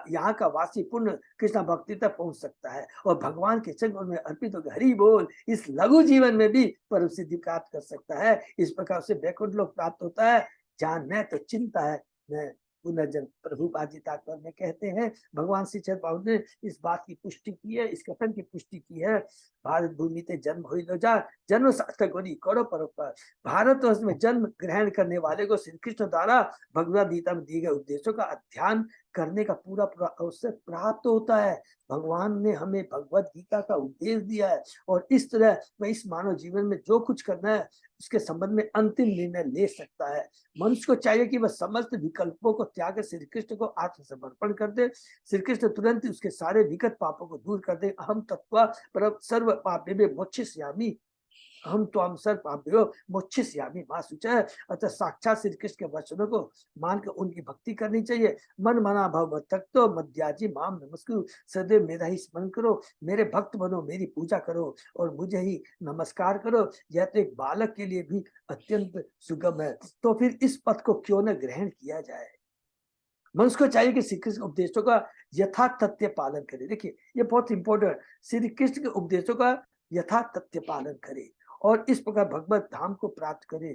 यहाँ का वासी पूर्ण कृष्ण भक्ति तक पहुंच सकता है और भगवान के चरणों में अर्पित होकर हरि बोल इस लघु जीवन में भी परम सिद्धि प्राप्त कर सकता है। इस प्रकार से वैकुंठ लोक प्राप्त होता है, जहाँ न तो चिंता है न पुनर्जन्म। प्रभुपाद जी तात्पर्य में कहते हैं, भगवान श्री चैतन्य ने इस बात की पुष्टि की है, इस कथन की पुष्टि की है भारत भूमि ते जन्म हुई लो जा, जन्म सार्थक होनी करो परोपकार। भारतवर्ष में जन्म ग्रहण करने वाले को श्री कृष्ण द्वारा भगवद गीता में दिए गए उपदेशों का अध्ययन करने का पूरा पूरा अवसर प्राप्त होता है। भगवान ने हमें भगवद गीता का उपदेश दिया है और इस तरह वह इस मानव जीवन में जो कुछ करना है उसके संबंध में अंतिम निर्णय ले सकता है। मनुष्य को चाहिए कि वह समस्त विकल्पों को त्याग कर श्री कृष्ण को आत्मसमर्पण कर दे। श्री कृष्ण तुरंत उसके सारे विगत पापों को दूर कर दे। अहम तत्व पर सर्व पापे मोक्षयिष्यामि, हम तो हम सर पाप्यो मोक्षयिष्यामि मां शुचः। अतः साक्षात श्री कृष्ण के वचनों को मानकर उनकी भक्ति करनी चाहिए। मन मना भव तक तो मध्याजी माम नमस्कुरु, सदैव मेरा ही स्मरण करो, मेरे भक्त बनो, मेरी पूजा करो और मुझे ही नमस्कार करो। यह तो एक बालक के लिए भी अत्यंत सुगम है, तो फिर इस पथ को क्यों न ग्रहण किया जाए। मनुष्य को चाहिए कि श्री कृष्ण के उपदेशों का यथार्थ तथ्य पालन करे। देखिए ये बहुत इंपॉर्टेंट, श्री कृष्ण के उपदेशों का यथार्थ तथ्य पालन करे और इस प्रकार भगवत धाम को प्राप्त करे।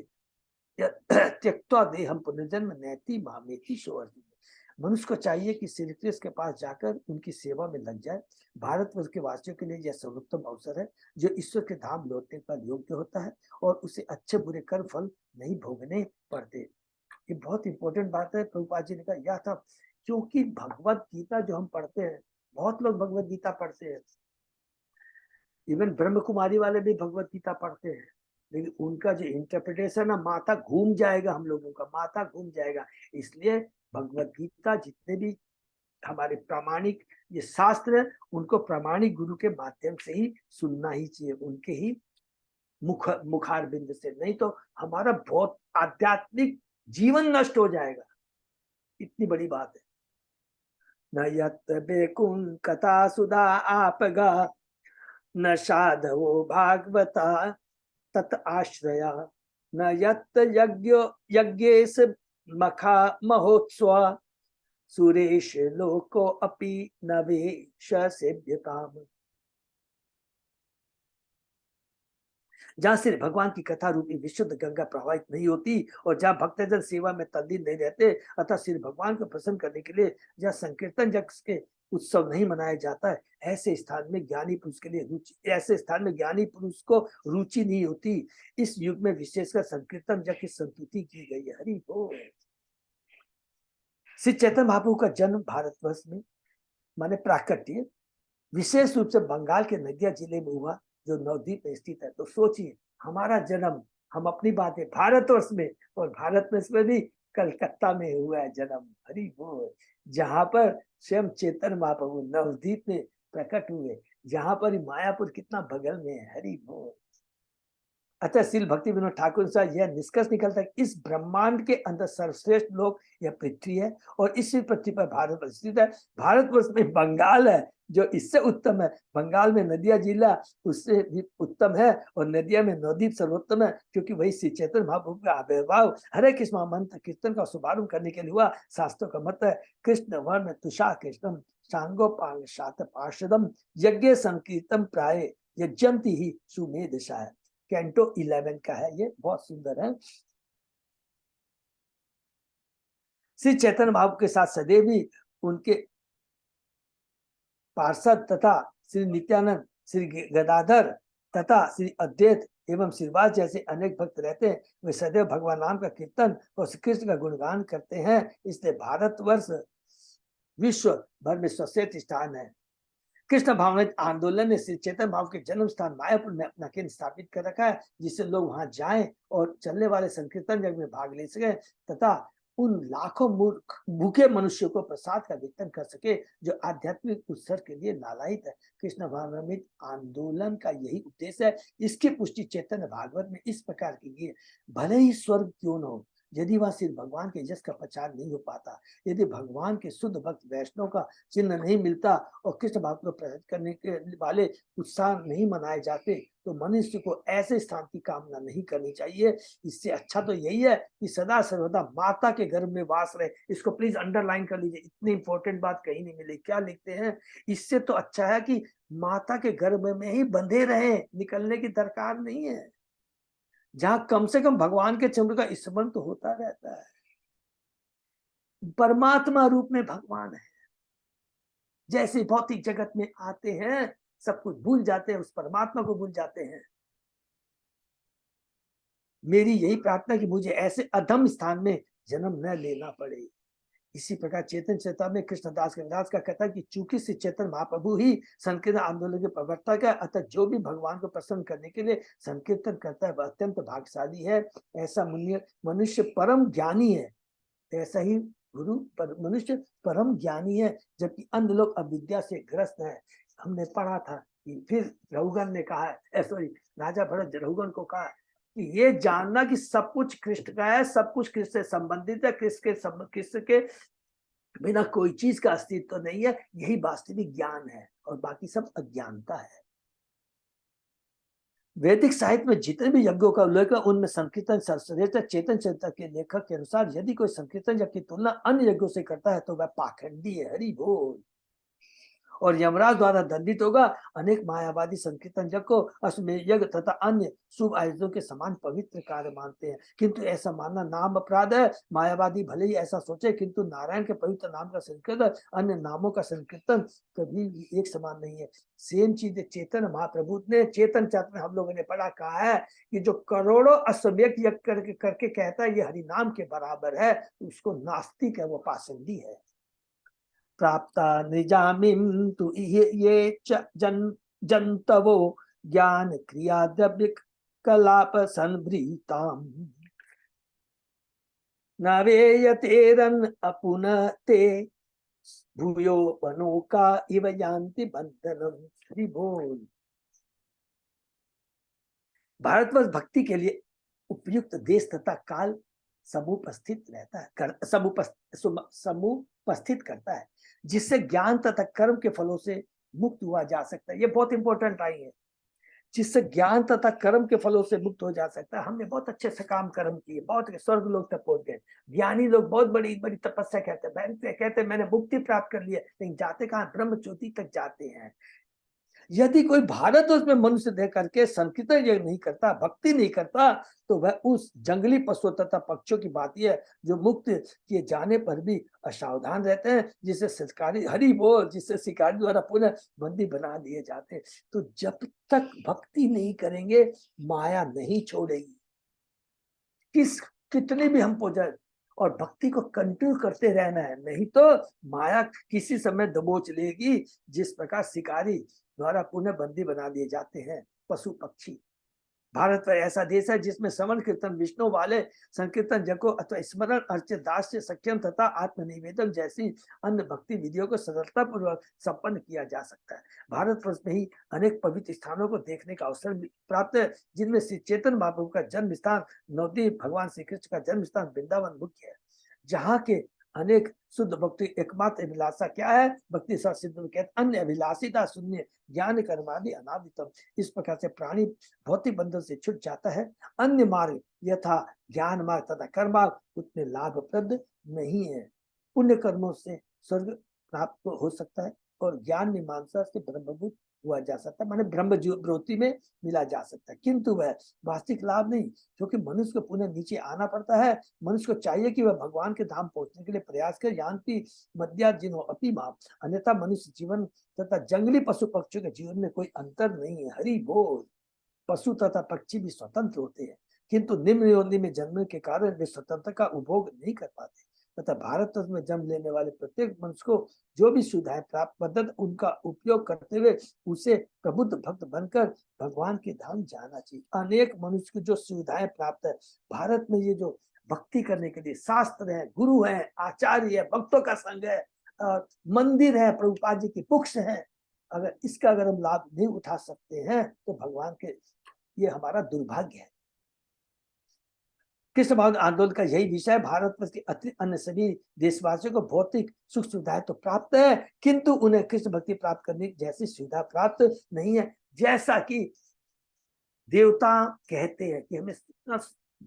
त्यक्त्वा देहम पुनर्जन्म नैति मामेति सो अर्जुन। मनुष्य को चाहिए कि श्री कृष्ण के पास जाकर उनकी सेवा में लग जाए। भारतवर्ष के वासियों के लिए यह सर्वोत्तम अवसर है जो ईश्वर के धाम लौटने का योग्य होता है और उसे अच्छे बुरे कर्म फल नहीं भोगने पड़ते। ये बहुत इंपॉर्टेंट बात है। प्रभुपाद जी ने कहा यह था क्योंकि भगवत गीता जो हम पढ़ते हैं, बहुत लोग भगवत गीता पढ़ते हैं, इवन ब्रह्म कुमारी वाले भी भगवत गीता पढ़ते हैं, लेकिन उनका जो इंटरप्रिटेशन है माथा घूम जाएगा, हम लोगों का माथा घूम जाएगा। इसलिए भगवत गीता जितने भी हमारे प्रामाणिक ये शास्त्र है उनको प्रामाणिक गुरु के माध्यम से ही सुनना ही चाहिए, उनके ही मुखार बिंद से, नहीं तो हमारा बहुत आध्यात्मिक जीवन नष्ट हो जाएगा। इतनी बड़ी बात है। न यत् बेकुं कथा सुधा आपगा, न साधवो भागवता तत् आश्रया, न यत् यज्ञेश मखा महोत्सव, सुरेश लोको अपि न वेश सेव्यताम। जहाँ से भगवान की कथा रूपी विशुद्ध गंगा प्रवाहित नहीं होती और जहाँ भक्तजन सेवा में तल्लीन नहीं रहते, अतः श्री भगवान को प्रसन्न करने के लिए जहाँ संकीर्तन यज्ञ के उत्सव नहीं मनाया जाता है, ऐसे स्थान में ज्ञानी पुरुष के लिए रुचि, ऐसे स्थान में ज्ञानी पुरुष को रुचि नहीं होती। इस युग में विशेषकर संकीर्तन यज्ञ की संतुति की गई है। हरि बोल। श्री चैतन्य महाप्रभु का जन्म भारतवर्ष में माने प्राकट्य विशेष रूप से बंगाल के नदिया जिले में हुआ जो नवद्वीप में स्थित है। तो सोचिए हमारा जन्म, हम अपनी बातें भारतवर्ष में, और भारतवर्ष में भी कलकत्ता में हुआ है जन्म। हरि बोल। जहां पर स्वयं चेतन महाप्रभु नवद्वीप में प्रकट हुए, जहां पर मायापुर कितना बगल में है। हरि बोल। अतः श्रील भक्ति विनोद ठाकुर से यह निष्कर्ष निकलता है इस ब्रह्मांड के अंदर सर्वश्रेष्ठ लोक यह पृथ्वी है और इसी पृथ्वी पर भारत स्थित है। भारतवर्ष में बंगाल है जो इससे उत्तम है, बंगाल में नदिया जिला उससे भी उत्तम है और नदिया में नवद्वीप सर्वोत्तम है, क्योंकि वही श्री चैतन्य महाप्रभु का आविर्भाव हरे कृष्ण मंत्र कीर्तन का शुभारंभ करने के लिए हुआ। शास्त्रों का मत है कृष्ण वर्ण तुषा कृष्णम सांगोपांग शात पार्षदम यज्ञ संकीर्तन प्राय यजंती ही सुमेधशा है। कैंटो 11 का है, ये बहुत सुंदर है। श्री चैतन्य महाप्रभु के साथ सदैव ही उनके पार्षद तथा श्री नित्यानंद, श्री गदाधर तथा श्री अद्वैत एवं श्रीवास जैसे अनेक भक्त रहते हैं। वे सदैव भगवान नाम का कीर्तन और श्री कृष्ण का गुणगान करते हैं। इसलिए भारतवर्ष विश्व भर में सर्वश्रेष्ठ स्थान है। कृष्ण भावनामृत आंदोलन ने श्री चैतन्य भाव के जन्म स्थान मायापुर में अपना केंद्र स्थापित कर रखा है, जिससे लोग वहां जाएं और चलने वाले संकीर्तन यज्ञ में भाग ले सके तथा उन लाखों भूखे मनुष्यों को प्रसाद का वितरण कर सके जो आध्यात्मिक उत्सर्ग के लिए लालायित है। कृष्ण भावनामृत आंदोलन का यही उद्देश्य है। इसकी पुष्टि चैतन्य भागवत में इस प्रकार की है, भले ही स्वर्ग क्यों न हो, यदि वहां सिर्फ भगवान के यश का प्रचार नहीं हो पाता, यदि भगवान के शुद्ध भक्त वैष्णव का चिन्ह नहीं मिलता और कृष्ण भक्त को प्रकट करने के वाले उत्साह नहीं मनाए जाते, तो मनुष्य को ऐसे स्थान की कामना नहीं करनी चाहिए। इससे अच्छा तो यही है कि सदा सर्वदा माता के गर्भ में वास रहे। इसको प्लीज अंडरलाइन कर लीजिए, इतनी इंपॉर्टेंट बात कहीं नहीं मिली। क्या लिखते हैं, इससे तो अच्छा है कि माता के गर्भ में ही बंधे रहे, निकलने की दरकार नहीं है, जहां कम से कम भगवान के चंद्र का स्मरण तो होता रहता है। परमात्मा रूप में भगवान है, जैसे भौतिक जगत में आते हैं सब कुछ भूल जाते हैं, उस परमात्मा को भूल जाते हैं। मेरी यही प्रार्थना कि मुझे ऐसे अधम स्थान में जन्म न लेना पड़े। इसी प्रकार चेतन चेता में कृष्णदास कविदास का कहता है कि चूंकि श्री चेतन महाप्रभु ही संकीर्तन आंदोलन के प्रवर्तक है, अतः जो भी भगवान को प्रसन्न करने के लिए संकीर्तन करता है वह अत्यंत भाग्यशाली है। ऐसा मनुष्य परम ज्ञानी है। ऐसा ही गुरु पर मनुष्य परम ज्ञानी है, जबकि अन्य लोग अविद्या से ग्रस्त है। हमने पढ़ा था कि फिर रघुगण ने कहा है, सॉरी, राजा भरत रघुगण को कहा कि ये जानना कि सब कुछ कृष्ण का है, सब कुछ कृष्ण से संबंधित है, कृष्ण के बिना कोई चीज का अस्तित्व नहीं है, यही वास्तविक ज्ञान है और बाकी सब अज्ञानता है। वैदिक साहित्य में जितने भी यज्ञों का उल्लेख है उनमें संकीर्तन सर्वश्रेष्ठ। चेतन चरित्र के लेखक के अनुसार यदि कोई संकीर्तन यज्ञ की तुलना अन्य यज्ञों से करता है तो वह पाखंडी है। हरि बोल। और यमराज द्वारा दंडित होगा। अनेक मायावादी संकीर्तन यज्ञ को अश्वमेध यज्ञ तथा अन्य शुभ आयोजनों के समान पवित्र कार्य मानते हैं, किंतु ऐसा मानना नाम अपराध है। मायावादी भले ही ऐसा सोचे, किंतु नारायण के पवित्र नाम का संकीर्तन अन्य नामों का संकीर्तन कभी भी एक समान नहीं है। सेम चीज चेतन महाप्रभु ने चेतन चैत्र में हम लोगों ने पढ़ा, कहा है कि जो करोड़ों अश्वमेध यज्ञ करके कहता है ये हरि नाम के बराबर है, उसको नास्तिक है, वो पाषंडी है। प्राप्ता निजामिम तु ये जंतवो ज्ञान क्रिया द्रव्य कलाप संभृताम नवेयतेरन अपुनते भूयो वनोका इव यान्ति बंधनम। श्री बोल। भारतवर्ष भक्ति के लिए उपयुक्त देश तथा काल समुपस्थित रहता है, समुपस्थित करता है, जिससे ज्ञान तथा कर्म के फलों से मुक्त हुआ जा सकता है। ये बहुत इंपॉर्टेंट आई है, जिससे ज्ञान तथा कर्म के फलों से मुक्त हो जा सकता है। हमने बहुत अच्छे से काम कर्म किए, बहुत स्वर्ग लोग तक पहुंच गए। ज्ञानी लोग बहुत बड़ी बड़ी तपस्या कहते हैं मैंने मुक्ति प्राप्त कर लिया, लेकिन जाते कहाँ, ब्रह्म ज्योति तक जाते हैं। यदि कोई भारत उसमें मनुष्य देख करके संकीर्तन यज्ञ नहीं करता, भक्ति नहीं करता, तो वह उस जंगली पशुओं तथा पक्षियों की बात है जो मुक्त किए जाने पर भी असावधान रहते हैं, जिसे शिकारी हरि बोल, जिससे शिकारी द्वारा पुनः बंदी बना दिए जाते हैं। तो जब तक भक्ति नहीं करेंगे माया नहीं छोड़ेगी। कितने भी हम पूजा और भक्ति को कंटिन्यू करते रहना है, नहीं तो माया किसी समय दबोच लेगी। जिस प्रकार शिकारी द्वारा पुनः बंदी बना दिए जाते हैं पशु पक्षी। भारत ऐसा देश है जिसमें श्रवण कीर्तन विष्णु वाले संकीर्तन जगो अथवा स्मरण अर्चित दास से सक्षम तथा आत्मनिवेदन जैसी अन्य भक्ति विधियों को सरलता पूर्वक संपन्न किया जा सकता है। भारतवर्ष में ही अनेक पवित्र स्थानों को देखने का अवसर प्राप्त है, जिनमें श्री चेतन महाप्रभु का जन्म स्थान नवद्वीप, भगवान श्री कृष्ण का जन्म स्थान वृंदावन मुख्य है। जहाँ के अनेक शुद्ध भक्ति एकमात्र अभिलाषा क्या है, भक्ति सिद्ध कहते अन्य अभिलाषिता शून्य ज्ञान कर्मादि अनादितम। इस प्रकार से प्राणी भौतिक बंधन से छूट जाता है। अन्य मार्ग यथा ज्ञान मार्ग तथा कर्म मार्ग उतने लाभप्रद नहीं है। पुण्य कर्मों से स्वर्ग प्राप्त हो सकता है और ज्ञान मीमांसा से ब्रह्मभूत हुआ जा सकता है, माने ब्रह्म ज्योति में मिला जा सकता है, किंतु वह वास्तविक लाभ नहीं, क्योंकि मनुष्य को पुनः नीचे आना पड़ता है। मनुष्य को चाहिए कि वह भगवान के धाम पहुंचने के लिए प्रयास करे, यान्ति मध्या जिन्हों अपी माप। अन्यथा मनुष्य जीवन तथा जंगली पशु पक्षियों के जीवन में कोई अंतर नहीं है। हरि बोल। पशु तथा पक्षी भी स्वतंत्र होते हैं, किंतु निम्न योनि में जन्मने के कारण वे स्वतंत्रता का उपभोग नहीं कर पाते। तथा भारत में जन्म लेने वाले प्रत्येक मनुष्य को जो भी सुविधाएं प्राप्त पद्धत उनका उपयोग करते हुए उसे प्रबुद्ध भक्त बनकर भगवान के धाम जाना चाहिए। अनेक मनुष्य को जो सुविधाएं प्राप्त है भारत में, ये जो भक्ति करने के लिए शास्त्र है, गुरु है, आचार्य है, भक्तों का संग है, मंदिर है, प्रभुपाद जी की बुक्स है, अगर हम लाभ नहीं उठा सकते हैं तो भगवान के ये हमारा दुर्भाग्य है। कृष्ण भक्ति आंदोलन का यही विषय है। भारत के अतिरिक्त अन्य सभी देशवासियों को भौतिक सुख सुविधाएं तो प्राप्त है, किंतु उन्हें कृष्ण भक्ति प्राप्त करने जैसी सुविधा प्राप्त नहीं है। जैसा कि देवता कहते हैं कि हमें इतना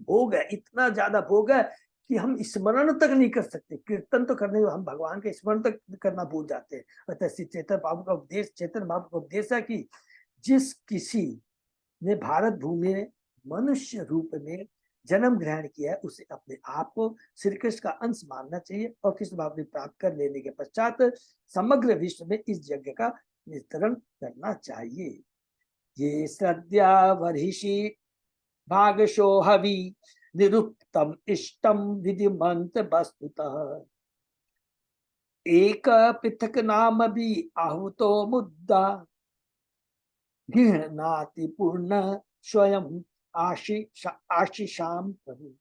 भोग है, इतना ज्यादा भोग है कि हम स्मरण तक नहीं कर सकते। कीर्तन तो करने हम भगवान के स्मरण तक करना भूल जाते हैं। अतः श्री चेतन बाबू का उपदेश, चेतन बाबू का उपदेश है कि जिस किसी ने भारत भूमि में मनुष्य रूप में जन्म ग्रहण किया है उसे अपने आप को श्री कृष्ण का अंश मानना चाहिए और कृष्ण भाव प्राप्त कर लेने के पश्चात समग्र विश्व में इस यज्ञ का वितरण करना चाहिए। ये श्रद्धा वर्षि भागशो हवि निरुक्तम इष्टम विधि मंत्र वस्तुतः एक पृथक नाम भी आहुतो मुद्दा गृहणाति पूर्ण स्वयं आशीषाम प्रभु।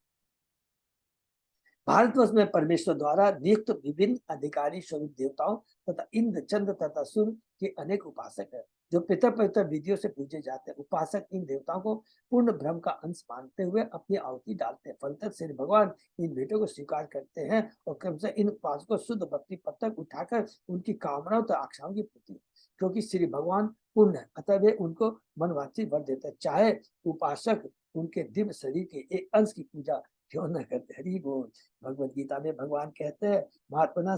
भारतवर्ष में परमेश्वर द्वारा नियुक्त विभिन्न अधिकारी स्वरूप देवताओं तथा इंद्र चंद्र तथा सूर्य के अनेक उपासक है जो पृथक पृथक विधियों से पूजे जाते हैं। उपासक इन देवताओं को पूर्ण ब्रह्म का अंश मानते हुए अपनी आहुति डालते हैं। फलतः श्री भगवान इन भेंटों को स्वीकार करते हैं और क्रमशः इन उपासकों को शुद्ध भक्ति पद तक उठाकर उनकी कामनाओं तथा आकांक्षाओं की पूर्ति, क्योंकि श्री भगवान पूर्ण है अतः वे उनको मनवांछित वर देते हैं, चाहे उपासक उनके दिव्य शरीर के एक अंश की पूजा क्यों न करते। हरि बोल। भगवद गीता में भगवान कहते हैं महात्मना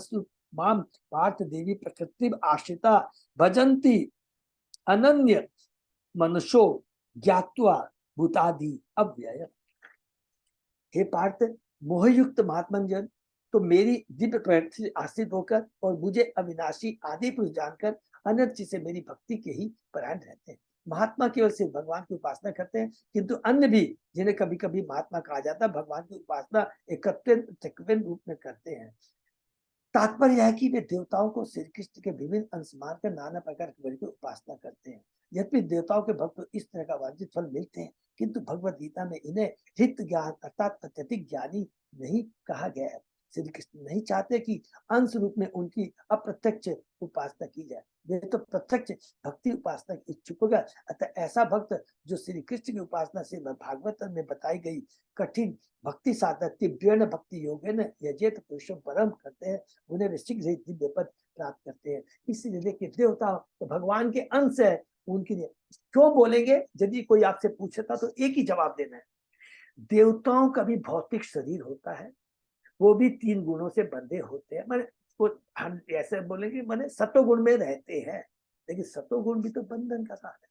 माम पार्थ देवी प्रकृति आश्रिता भजंती अनन्य मनुष्यो ज्ञात्वा भूतादि अव्यय। हे पार्थ मोहयुक्त महात्मन तो मेरी दिव्य प्रकृति से आश्रित होकर और मुझे अविनाशी आदि पुरुष जानकर अनर्थ से मेरी भक्ति के ही परायण रहते हैं। महात्मा केवल सिर्फ भगवान की उपासना करते हैं, किंतु अन्य भी जिन्हें कभी कभी महात्मा कहा जाता है भगवान की उपासना एकत्व रूप में करते हैं। तात्पर्य है कि वे देवताओं को श्री कृष्ण के विभिन्न अंश मानकर नाना प्रकार की उपासना करते हैं। यद्यपि देवताओं के भक्त इस तरह का वांछित फल मिलते हैं, किंतु भगवद गीता में इन्हें हित ज्ञान अर्थात अत्यधिक ज्ञानी नहीं कहा गया है। श्री कृष्ण नहीं चाहते कि अंश रूप में उनकी अप्रत्यक्ष उपासना की जाए, वे तो प्रत्यक्ष भक्ति उपासना की इच्छुक होगा। अतः ऐसा भक्त जो श्री कृष्ण की उपासना से भागवत में बताई गई कठिन भक्ति साधक तीव्र भक्ति योग यजेत पुरुषों परम करते हैं, उन्हें वे शीघ्र दिव्य पद प्राप्त करते हैं। इसलिए देखिए देवता तो भगवान के अंश है, उनके लिए क्यों बोलेंगे। यदि कोई आपसे पूछता तो एक ही जवाब देना है, देवताओं का भी भौतिक शरीर होता है, वो भी 3 गुणों से बंधे होते हैं। मैंने हम ऐसे बोलेंगे मैंने सतोगुण में रहते हैं, लेकिन सतोगुण भी तो बंधन का कारण है।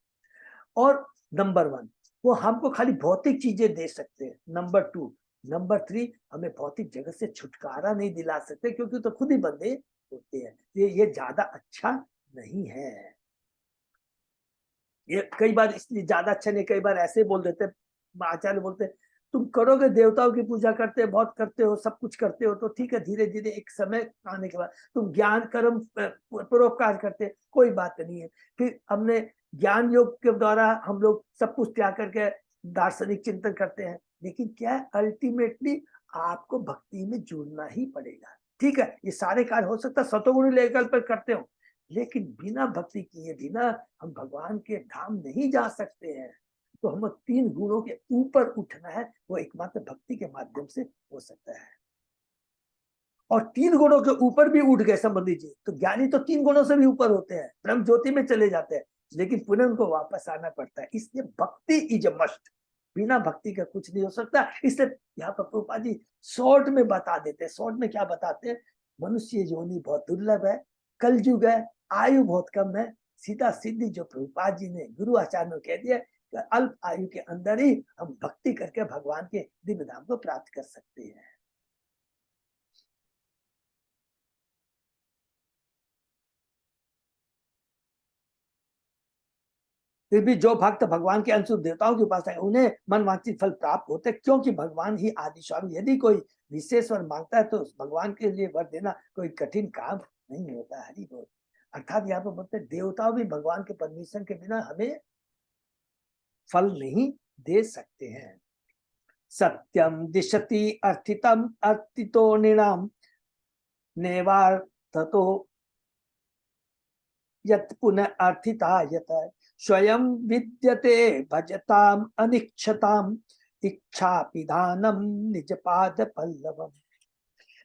और नंबर 1 वो हमको खाली भौतिक चीजें दे सकते हैं। नंबर 2 नंबर 3 हमें भौतिक जगत से छुटकारा नहीं दिला सकते, क्योंकि तो खुद ही बंधे होते हैं। ये ज्यादा अच्छा नहीं है। ये कई बार इसलिए ज्यादा अच्छा नहीं, कई बार ऐसे बोल देते आचार्य बोलते तुम करोगे देवताओं की पूजा करते बहुत करते हो सब कुछ करते हो तो ठीक है, धीरे धीरे एक समय आने के बाद तुम ज्ञान कर्म परोपकार करते, कोई बात नहीं है। फिर हमने ज्ञान योग के द्वारा हम लोग सब कुछ त्याग करके दार्शनिक चिंतन करते हैं, लेकिन क्या है अल्टीमेटली आपको भक्ति में जुड़ना ही पड़ेगा। ठीक है, ये सारे कार्य हो सकता है सतोगुण लेवल पर करते हो, लेकिन बिना भक्ति किए बिना हम भगवान के धाम नहीं जा सकते हैं। तो हम 3 गुणों के ऊपर उठना है, वो एकमात्र भक्ति के माध्यम से हो सकता है। और 3 गुणों के ऊपर भी उठ गए संबंधी जी तो ज्ञानी तो 3 गुणों से भी ऊपर होते हैं, ब्रह्म ज्योति में चले जाते हैं, लेकिन पुनः उनको वापस आना पड़ता है। इसलिए भक्ति इज अ मस्ट, बिना भक्ति का कुछ नहीं हो सकता। इसलिए यहाँ पर प्रभुपाद जी शॉर्ट में बता देते हैं। शॉर्ट में क्या बताते हैं, मनुष्य योनि बहुत दुर्लभ है, कलयुग है, आयु बहुत कम है, सीधा सीधी जो प्रभुपाद जी ने गुरु आचार्य ने कह दिया अल्प आयु के अंदर ही हम भक्ति करके भगवान के दिव्य धाम को प्राप्त कर सकते हैं। फिर भी जो भक्त भगवान के अंश देवताओं के पास है उन्हें मनवांछित फल प्राप्त होते, क्योंकि भगवान ही आदि स्वामी। यदि कोई विशेष वर मांगता है तो भगवान के लिए वर देना कोई कठिन काम नहीं होता। हरि बोल। अर्थात यहाँ पर बोलते देवताओं भी भगवान के परमिशन के बिना हमें फल नहीं दे सकते हैं। सत्यम दिशति अर्थितम अर्थितो निणाम नेवार्थतो यत् पुनः अर्थिता यत स्वयं विद्यते भजताम अनिक्षताम इच्छा पिधानम निज पाद पल्लवम।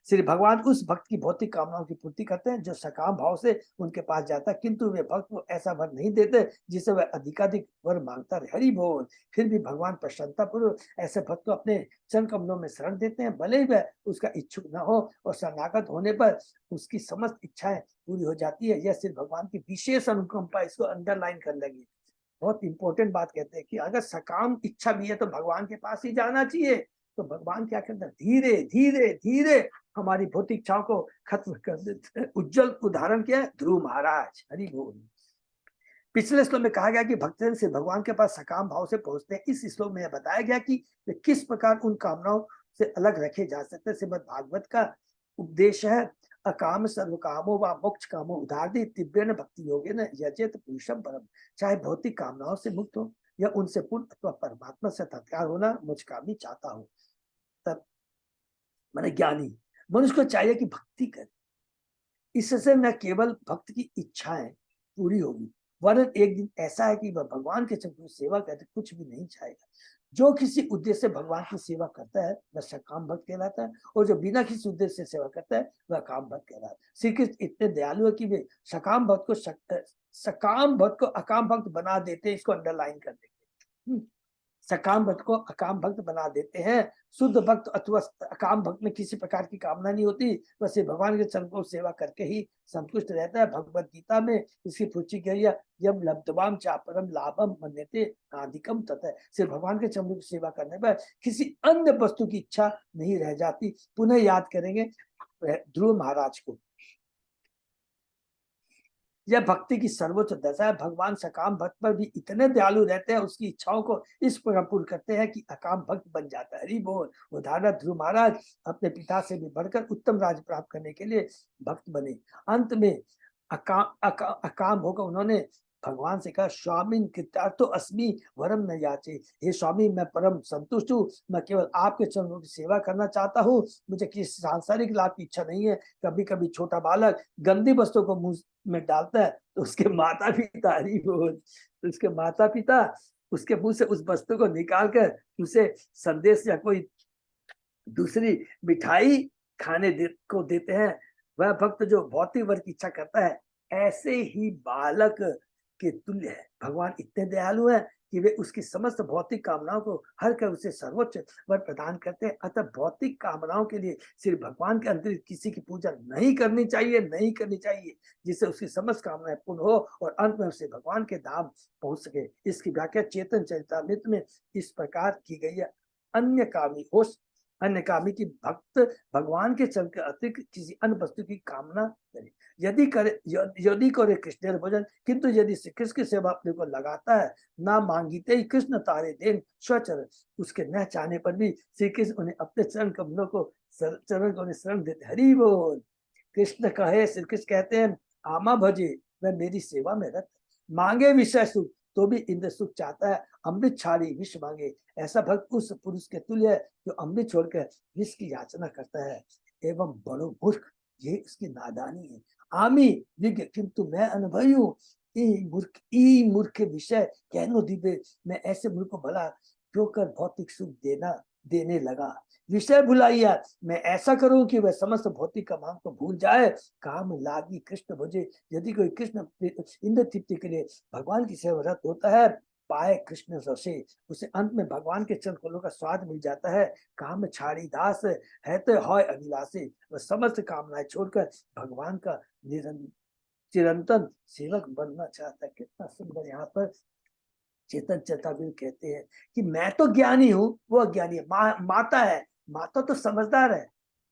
श्री भगवान उस भक्त की भौतिक कामनाओं की पूर्ति करते हैं जो सकाम भाव से उनके पास जाता है, किंतु वे भक्त को ऐसा वर नहीं देते जिसे वह अधिकाधिक वर मांगता रहे। हरि बोल। फिर भी भगवान प्रसन्नता पूर्वक ऐसे भक्त को अपने चरण कमलों में शरण देते हैं, भले ही वह उसका इच्छुक न हो, और शरणागत होने पर उसकी समस्त इच्छाएं पूरी हो जाती है। यह श्री भगवान की विशेष अनुकंपा, इसको अंडरलाइन कर लगी। बहुत इंपॉर्टेंट बात कहते हैं कि अगर सकाम इच्छा भी है तो भगवान के पास ही जाना चाहिए। तो भगवान क्या करता है, धीरे धीरे धीरे हमारी भौतिक इच्छाओं को खत्म कर देते हैं। उज्जवल उदाहरण क्या है, ध्रुव महाराज। हरि बोल। पिछले श्लोक में कहा गया कि भक्तजन से भगवान के पास सकाम भाव से पहुंचते हैं। इस श्लोक में बताया गया कि वे किस प्रकार उन कामनाओं से अलग रखे जा सकते हैं। श्रीमद् भागवत का उपदेश है, अकाम सर्व कामो व मोक्ष कामो उदारदी दिव्यन भक्ति योगेन यजेत पुरुषम परम। चाहे भौतिक कामनाओं से मुक्त हो या उनसे पूर्ण अथवा परमात्मा से तत्कार होना मुझकामी चाहता हो, तब माने ज्ञानी मनुष्य को चाहिए कि भक्ति करे। इससे न केवल भक्त की इच्छाएं पूरी होगी, वरन एक दिन ऐसा है कि वह भगवान के चरणों की सेवा करते कुछ भी नहीं चाहेगा। जो किसी उद्देश्य से भगवान की सेवा करता है वह सकाम भक्त कहलाता है, और जो बिना किसी उद्देश्य से सेवा करता है वह काम भक्त कहलाता है। श्री कृष्ण इतने दयालु है कि वे सकाम भक्त को अकाम भक्त बना देते हैं। इसको अंडरलाइन कर देंगे। सकाम भक्त को अकाम भक्त बना देते हैं। शुद्ध भक्त अथवा अकाम भक्त में किसी प्रकार की कामना नहीं होती, बस ये भगवान के चरण को सेवा करके ही संतुष्ट रहता है। भगवत गीता में इसकी पुष्टि की है, जब लब्धवाम चापरम लाभम मन्यते आदिकम तथा। सिर्फ भगवान के चरणों की सेवा करने पर किसी अन्य वस्तु की इच्छा नहीं रह जाती। पुनः याद करेंगे ध्रुव महाराज को। यह भक्ति की सर्वोच्च दशा है। भगवान सकाम भक्त पर भी इतने दयालु रहते हैं, उसकी इच्छाओं को इस प्रकार पूर्ण करते हैं कि अकाम भक्त बन जाता है। हरि बोल। उदाहरण ध्रुव महाराज अपने पिता से भी बढ़कर उत्तम राज्य प्राप्त करने के लिए भक्त बने। अंत में अकाम होकर उन्होंने भगवान से कहा, स्वामी कृतार्थो अस्मि वरम न याचे। हे स्वामी, मैं परम संतुष्ट हूँ, मैं केवल आपके चरणों की सेवा करना चाहता हूँ, मुझे किसी सांसारिक लाभ की इच्छा नहीं है। कभी कभी छोटा बालक गंदी वस्तु को मुंह में डालता है तो उसके माता पिता, हरि बोल, तो उसके माता पिता उसके मुंह से उस वस्तु को निकाल कर उसे संदेश या कोई दूसरी मिठाई खाने को देते हैं। वह भक्त जो भौतिक वर की इच्छा करता है ऐसे ही बालक के तुल्य है। भगवान इतने दयालु हैं कि वे उसकी समस्त भौतिक कामनाओं को हर कर उसे सर्वोच्च वर प्रदान करते हैं। अतः भौतिक कामनाओं के लिए सिर्फ भगवान के अंतरिक्त किसी की पूजा नहीं करनी चाहिए, जिससे उसकी समस्त कामनाएं पूर्ण हो और अंत में उसे भगवान के धाम पहुंच सके। इसकी व्याख्या चेतन चरितामृत में इस प्रकार की गई है, अन्य कामी की भक्त भगवान के चरण के अतिरिक्त किसी अन्य वस्तु की कामना करे। यदि करे कृष्ण भजन, किंतु यदि श्री कृष्ण की सेवा अपने को लगाता है, ना मांगीते ही कृष्ण तारे देन स्वचरण, उसके न चाहने पर भी श्री कृष्ण उन्हें अपने चरण कमलों को शरण देते। हरि बोल। कृष्ण कहे, श्री कृष्ण कहते हैं, आमा भजे, वह मेरी सेवा में रत, मांगे विषय सुख तो भी इंद्र सुख चाहता है, अमृत छाड़ी विष मांगे। ऐसा भक्त उस पुरुष के तुल्य है जो अमृत छोड़कर विष की याचना करता है। एवं बड़ो मूर्ख, ये उसकी नादानी है। आमी विज्ञ किंतु मैं अनुभवी हूँ। मूर्ख विषय कहनो दिवे, मैं ऐसे मूर्ख को भला क्यों कर भौतिक सुख देने लगा। विषय भुलाइया, मैं ऐसा करूं कि वह समस्त भौतिक काम को भूल जाए। काम लागी कृष्ण भजे, यदि कोई कृष्ण इंद्र तृप्ति के लिए भगवान की सेवा रत होता है, पाए कृष्ण रसे, उसे अंत में भगवान के चरण कमलों का स्वाद मिल जाता है। काम छाड़ी दास है तो है अभिलाषी, वह समस्त कामनाएं छोड़कर भगवान का चिरंतन सेवक बनना चाहता है। कितना सुंदर यहाँ पर चेतन चेतावनी कहते हैं कि मैं तो ज्ञानी हूँ, वो अज्ञानी है। माता है, माता तो समझदार है,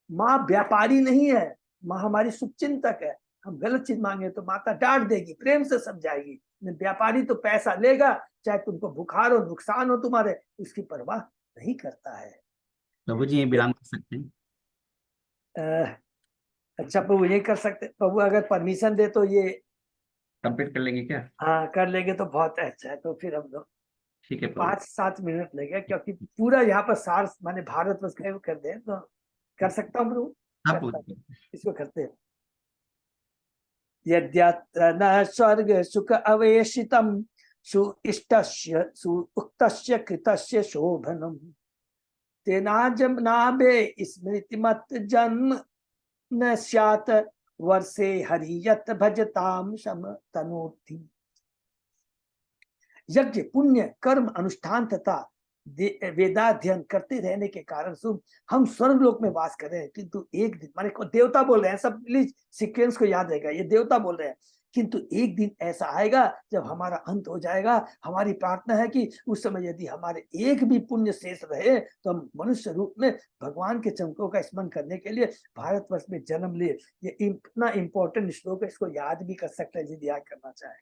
माँ व्यापारी नहीं है, माँ हमारी शुभचिंतक है। हम गलत चीज मांगे तो माता डांट देगी, प्रेम से समझाएगी। व्यापारी तो पैसा लेगा, चाहे तुमको बुखार हो, नुकसान हो तुम्हारे, उसकी परवाह नहीं करता है। प्रभु जी ये विराम कर सकते हैं? अच्छा प्रभु ये कर सकते, प्रभु अगर परमिशन दे तो ये कंप्लीट कर लेंगे क्या? हाँ कर लेंगे तो बहुत अच्छा है। तो फिर हम लोग ठीक है, 5-7 मिनट लगेगा, क्योंकि पूरा यहाँ पर सार माने भारतवर्ष का कर दे तो कर सकता हूँ प्रभु। हाँ इसको करते हैं। यद्यत्र न स्वर्ग सुख अवेशितम सुइष्टस्य सुउक्तस्य कृतस्य शोभनम, तेनाजनाभे स्मृतिमत जन्म न स्यात् वर्षे हरियत भजताम सम तनोति। यज्ञ पुण्य कर्म अनुष्ठान तथा वेदाध्ययन करते रहने के कारण सुन हम स्वर्ग लोक में वास कर रहे हैं, किंतु एक दिन, माने को देवता बोल रहे हैं, सब प्लीज सीक्वेंस को याद रहेगा, ये देवता बोल रहे हैं, किंतु एक दिन ऐसा आएगा जब हमारा अंत हो जाएगा। हमारी प्रार्थना है कि उस समय यदि हमारे एक भी पुण्य शेष रहे तो हम मनुष्य रूप में भगवान के चमकों का स्मरण करने के लिए भारतवर्ष में जन्म ले। ये इतना इंपॉर्टेंट श्लोक है, इसको याद भी कर सकते हैं यदि याद करना चाहे।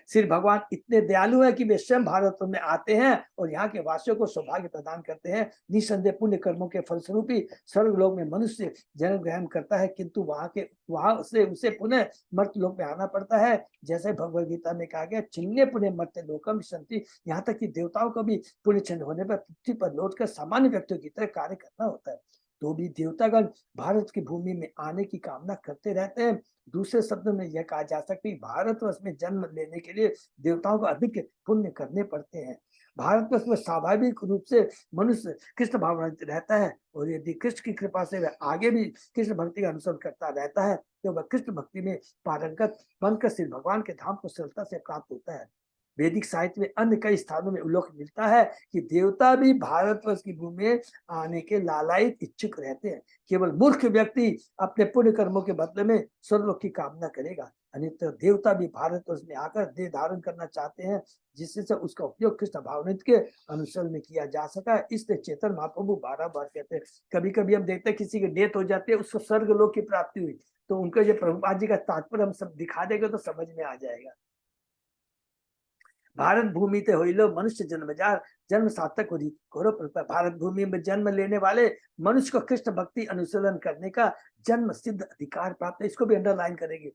श्री भगवान इतने दयालु हैं कि वे स्वयं भारत में आते हैं और यहाँ के वासियों को सौभाग्य प्रदान करते हैं। निसंदेह पुण्य कर्मों के फलस्वरूप ही स्वर्ग लोक में मनुष्य जन्म ग्रहण करता है, किंतु वहां से उसे पुनः मर्त्य लोक में आना पड़ता है। जैसे भगवद गीता में कहा गया, चिन्ने पुण्य मर्त्य लोकम विसंति, यहाँ तक कि देवताओं को भी पुण्य क्षण होने पर पृथ्वी पर लौटकर सामान्य व्यक्तियों की तरह कार्य करना होता है। तो भी देवतागण भारत की भूमि में आने की कामना करते रहते हैं। दूसरे शब्दों में यह कहा जा सकता है, भारतवर्ष में जन्म लेने के लिए देवताओं को अधिक पुण्य करने पड़ते हैं। भारतवर्ष में स्वाभाविक रूप से मनुष्य कृष्ण भावनान्वित रहता है, और यदि कृष्ण की कृपा से वह आगे भी कृष्ण भक्ति का अनुसरण करता रहता है तो वह कृष्ण भक्ति में पारंगत बनकर श्री भगवान के धाम को सरलता से प्राप्त होता है। वैदिक साहित्य में अन्य कई स्थानों में उल्लेख मिलता है कि देवता भी भारतवर्ष की भूमि में आने के लालायित इच्छुक रहते हैं। केवल मूर्ख व्यक्ति अपने पुण्य कर्मों के बदले में स्वर्गलोक की कामना करेगा, अन्यथा देवता भी भारतवर्ष में आकर देह धारण करना चाहते हैं, जिससे उसका उपयोग कृष्ण भावनान्वित के अनुसरण में किया जा सका। इसलिए चेतन महाप्रभु बार बार कहते हैं, कभी कभी हम देखते हैं किसी की डेथ हो जाती है, उसको स्वर्गलोक की प्राप्ति हुई, तो उनका ये प्रभुपाद जी का तात्पर्य हम सब दिखा देंगे तो समझ में आ जाएगा। भारत भूमि ते होइलो मनुष्य जन्मजार, जन्म सार्थक हो गौरव। भारत भूमि में जन्म लेने वाले मनुष्य को कृष्ण भक्ति अनुशीलन करने का जन्म सिद्ध अधिकार प्राप्त है। इसको भी अंडरलाइन करेंगे,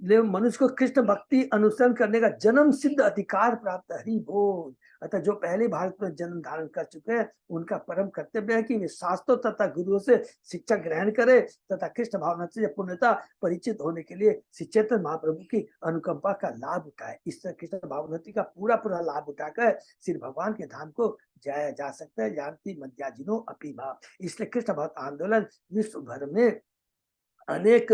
मनुष्य को कृष्ण भक्ति अनुसरण करने का जन्म सिद्ध अधिकार प्राप्त है। हरि बोल। अतः जो पहले भारत में जन्म धारण कर चुके हैं, उनका परम कर्तव्य है कि वे शास्त्रों तथा गुरुओं से शिक्षा ग्रहण करें तथा कृष्ण भावना से पूर्णता परिचित होने के लिए श्री चैतन्य महाप्रभु की अनुकंपा का लाभ उठाए। इस तरह कृष्ण भावनाति का पूरा लाभ उठाकर श्री भगवान के धाम को जाया जा सकता है। जानती मध्याजिनो अपी भाव। इसलिए कृष्ण भक्त आंदोलन विश्व भर में अनेक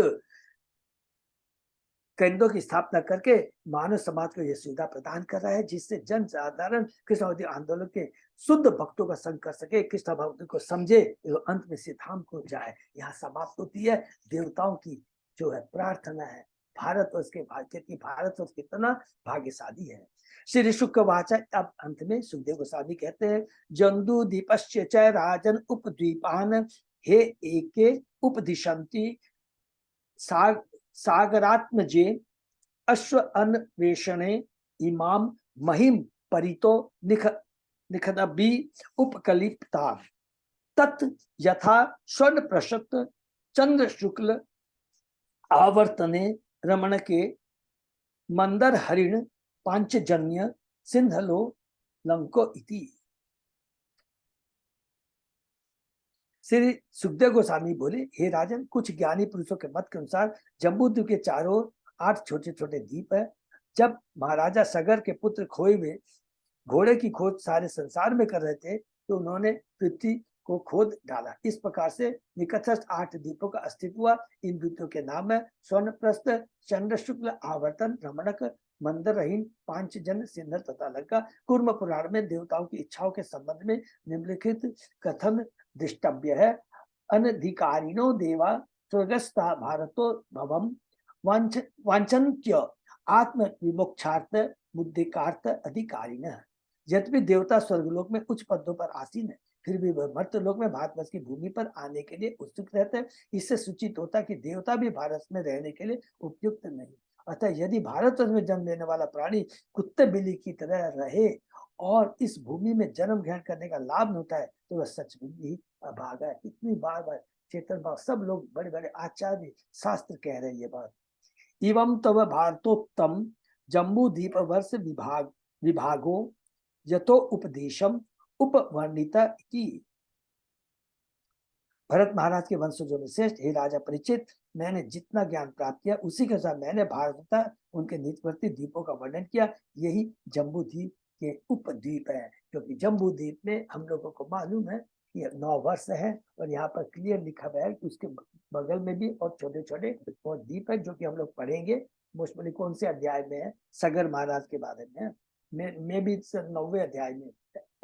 केंद्रों की स्थापना करके मानव समाज को यह सुविधा प्रदान कर रहा है, जिससे जन साधारण कृष्ण भक्ति आंदोलन के शुद्ध भक्तों का संग कर सके, कृष्ण भक्ति को समझे एवं अंत में सिद्धांत को जाए। यहाँ समाप्त होती है देवताओं की जो है प्रार्थना है भारतवर्ष के भाग्य की। भारतवर्ष कितना भाग्यशाली है। श्री शुक्र वाचा। अब अंत में सुखदेव गोस्वामी कहते हैं, जंदू दीपश्च च राजन उपद्वीपान हे एके उपदिशंति सागरात्मजे अश्व अन्वेषणे इमाम महिम परितो निखदबी उपकलिप्ता तत् यथा स्वर्ण प्रशक्त चंद्र शुक्ल आवर्तने रमण के मंदर हरिण पांचजन्य सिंधलो लंको इति। श्री सुखदेव गोस्वामी बोले, हे राजन, कुछ ज्ञानी पुरुषों के मत के अनुसार जम्बूद्वीप के चारों 8 छोटे छोटे द्वीप है। जब महाराजा सगर के पुत्र खोए हुए घोड़े की खोज सारे संसार में कर रहे थे, तो उन्होंने पृथ्वी को खोद डाला। इस प्रकार से निकटस्थ 8 द्वीपों का अस्तित्व हुआ। इन द्वीपों के नाम है स्वर्णप्रस्थ, चंद्र शुक्ल आवर्तन, रमणक, मंदरहीन, पांचजन्य, सिंधल तथा लंका। कूर्म पुराण में देवताओं की इच्छाओं के संबंध में निम्नलिखित कथन दृष्टव्य है। अनधिकारिणो देवा स्वर्गस्था भारतो भवम वांछन्त्य आत्म विमोक्षार्थ बुद्धिकार्थ अधिकारिण। यद्यपि देवता स्वर्गलोक में उच्च पदों पर आसीन है, फिर भी वह मर्त्यलोक में भारतवर्ष की भूमि पर आने के लिए उत्सुक रहते हैं। इससे सूचित होता है कि देवता भी भारत में रहने के लिए उपयुक्त नहीं। अतः यदि भारतवर्ष में जन्म लेने वाला प्राणी कुत्ते बिल्ली की तरह रहे और इस भूमि में जन्म ग्रहण करने का लाभ न उठाए, तो वह सच में ही अभागा है। कितनी बार चेतन भाव सब लोग बड़े बड़े आचार्य शास्त्र कह रहे हैं ये बात। एवं तव भारतोत्तम जम्बू द्वीप वर्ष विभागो यथो उपदेशम उपवर्णिता की। भरत महाराज के वंशजों में श्रेष्ठ हे राजा परीक्षित, मैंने जितना ज्ञान प्राप्त किया उसी के अनुसार मैंने भारत तथा उनके निकटवर्ती द्वीपों का वर्णन किया। यही जम्बू द्वीप के उपद्वीप है, क्योंकि जम्बू द्वीप में हम लोगों को मालूम है कि 9 वर्ष है, और यहाँ पर क्लियर लिखा हुआ है कि उसके बगल में भी और छोटे छोटे और द्वीप है, जो कि हम लोग पढ़ेंगे। मोस्टली कौन से अध्याय में है? सगर महाराज के बारे में मैं भी 9वें अध्याय में,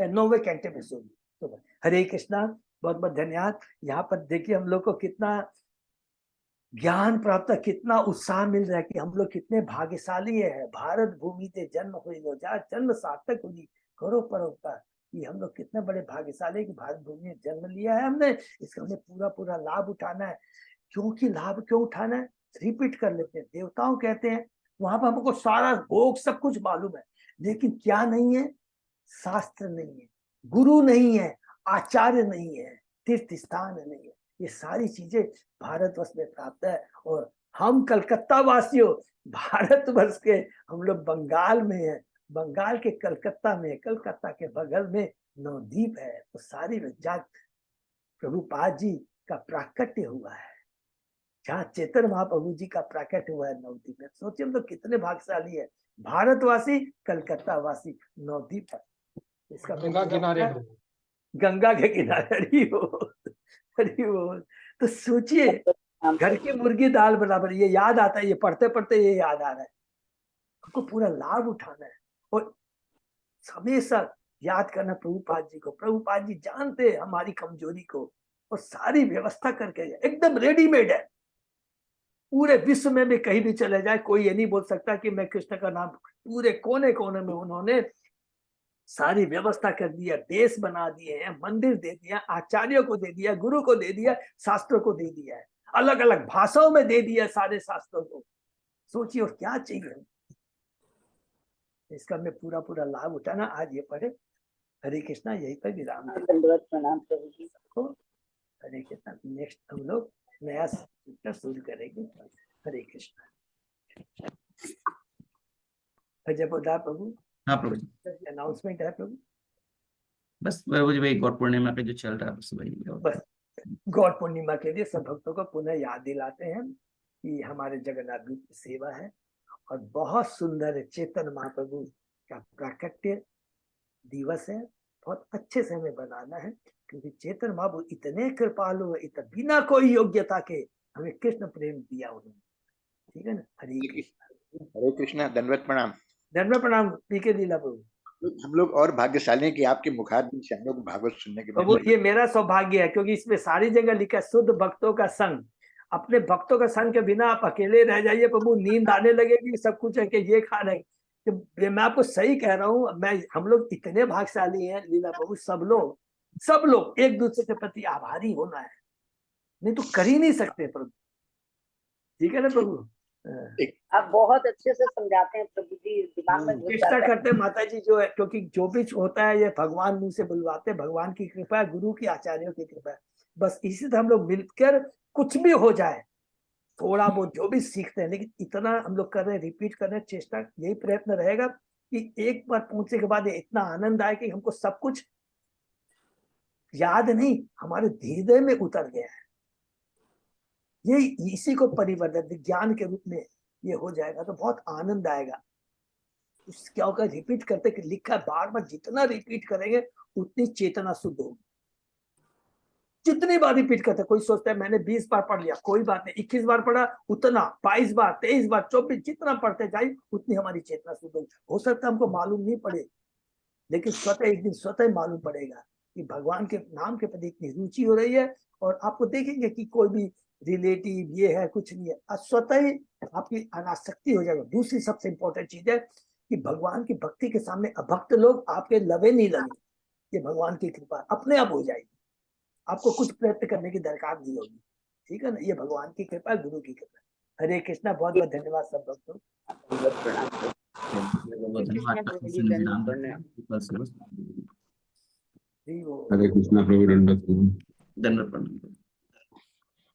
9वें कैंटे में सुन। तो हरे कृष्णा, बहुत बहुत धन्यवाद। यहाँ पर देखिए हम लोग को कितना ज्ञान प्राप्त, कितना उत्साह मिल रहा है कि हम लोग कितने भाग्यशाली है। भारत भूमि से जन्म हुई, जन्म सार्थक हुई, गौरव परोपकार कि हम लोग कितने बड़े भाग्यशाली कि भारत भूमि में जन्म लिया है हमने। इसका हमें पूरा लाभ उठाना है। क्योंकि लाभ क्यों उठाना है? रिपीट कर लेते हैं। देवताओं कहते हैं वहां पर हमको सारा भोग सब कुछ मालूम है, लेकिन क्या नहीं है? शास्त्र नहीं है, गुरु नहीं है, आचार्य नहीं है, तीर्थ स्थान नहीं है। ये सारी चीजें भारतवर्ष में प्राप्त है। और हम कलकत्ता वासियों, भारतवर्ष के हम लोग बंगाल में है, बंगाल के कलकत्ता में, कलकत्ता के बगल में नवद्वीप है। तो सारी जात प्रभुपाद जी का प्राकट्य हुआ है, जहाँ चेतन महाप्रभु जी का प्राकट्य हुआ है नवद्वीप में। सोचिए हम लोग कितने भाग्यशाली है, भारतवासी, कलकत्ता वासी, नवद्वीप है। इसका गंगा किनारे हो। गंगा के किनारे। हरि बोल, हरि बोल। तो सोचिए, घर की मुर्गी दाल बराबर। ये याद आता है, ये पढ़ते पढ़ते ये याद आ रहा है। हमको पूरा लाभ उठाना है और हमेशा याद करना प्रभुपाद जी को। प्रभुपाद जी जानते हैं हमारी कमजोरी को और सारी व्यवस्था करके एकदम रेडीमेड है। पूरे विश्व में भी कहीं भी चले जाए, कोई ये नहीं बोल सकता कि मैं कृष्ण का नाम। पूरे कोने कोने में उन्होंने सारी व्यवस्था कर दिया, देश बना दिए हैं, मंदिर दे दिया, आचार्यों को दे दिया, गुरु को दे दिया, शास्त्रों को दे दिया है, अलग अलग भाषाओं में दे दिया सारे शास्त्रों को। सोचिए और क्या चाहिए। इसका मैं पूरा पूरा लाभ उठाना। आज ये पढ़े। हरे कृष्णा। यही पर विराम दें। दंडवत प्रणाम प्रभु जी। तो हरे कृष्णा। नेक्स्ट हम लोग नया चैप्टर शुरू करेंगे। हरे कृष्णा। जय बोधा प्रभु। हाँ प्रभु। अनाउंसमेंट है प्रभु? बस वही गौर पूर्णिमा पे जो चल रहा है बस वही। बस गौर पूर्णिमा के लिए सब भक्तों को पुनः याद दिलाते हैं कि हमारे जगन्नाथ दूत की सेवा है और बहुत सुंदर है। चेतन महाप्रभु का प्राकट्य दिवस है। बहुत अच्छे से हमें बनाना है, क्योंकि चेतन महाप्रभु इतने कृपालु है, इतना बिना कोई योग्यता के हमें कृष्ण प्रेम दिया उन्होंने। ठीक है ना। हरे कृष्ण। हरे कृष्णा। दंडवत प्रणाम। धन्यवाद प्रणाम। पीके लीला प्रभु। हम लोग और भाग्यशाली हैं कि आपके मुखारबिंद से हम लोग भागवत सुनने के प्रभु ये मेरा सौभाग्य है, क्योंकि इसमें सारी जगह लिखा है शुद्ध भक्तों का संग। अपने भक्तों का संग के बिना आप अकेले रह जाइए प्रभु, नींद आने लगेगी, सब कुछ है कि ये खा रहे। तो मैं आपको सही कह रहा हूँ, हम लोग इतने भाग्यशाली हैं लीला प्रभु। सब लोग एक दूसरे के प्रति आभारी होना है, नहीं तो कर ही नहीं सकते प्रभु। ठीक है ना प्रभु। आप बहुत अच्छे से समझाते हैं प्रभु जी, दिमाग में घुस चेष्टा जाता है। करते हैं माता जी जो है, क्योंकि जो भी होता है ये भगवान मुंह से बुलवाते हैं। भगवान की कृपा है, गुरु की, आचार्यों की कृपा है। बस इसी से हम लोग मिलकर कुछ भी हो जाए, थोड़ा बहुत जो भी सीखते हैं, लेकिन इतना हम लोग कर रहे हैं, रिपीट कर रहे हैं। चेष्टा यही प्रयत्न रहेगा कि एक बार पहुंचने के बाद इतना आनंद आए कि हमको सब कुछ याद नहीं, हमारे हृदय में उतर गया है। ये इसी को परिवर्तन विज्ञान के रूप में ये हो जाएगा तो बहुत आनंद आएगा। क्या होगा, रिपीट करते लिखा बार बार जितना रिपीट करेंगे उतनी चेतना शुद्ध होगी। जितनी बार रिपीट करते, कोई सोचता है मैंने 20 बार पढ़ लिया, कोई बात नहीं, 21 बार पढ़ा उतना, 22 बार, 23 बार, 24, जितना पढ़ते जाए उतनी हमारी चेतना शुद्ध होगी। हो सकता है हमको मालूम नहीं पड़े, लेकिन स्वतः एक दिन स्वतः मालूम पड़ेगा कि भगवान के नाम के प्रति इतनी रुचि हो रही है। और आपको देखेंगे कि कोई भी रिलेटिव ये है कुछ नहीं है, स्वतः ही आपकी अनासक्ति हो जाएगा। दूसरी सबसे इंपॉर्टेंट चीज है कि भगवान की भक्ति के सामने अभक्त लोग आपके लवे नहीं लगेंगे। ये भगवान की कृपा अपने आप हो जाएगी, आपको कुछ प्रयत्न करने की दरकार नहीं होगी। ठीक है ना। ये भगवान की कृपा, गुरु की कृपा। हरे कृष्णा। बहुत बहुत धन्यवाद सब भक्तों। हरे कृष्णा प्रभु। दंडवत प्रणाम।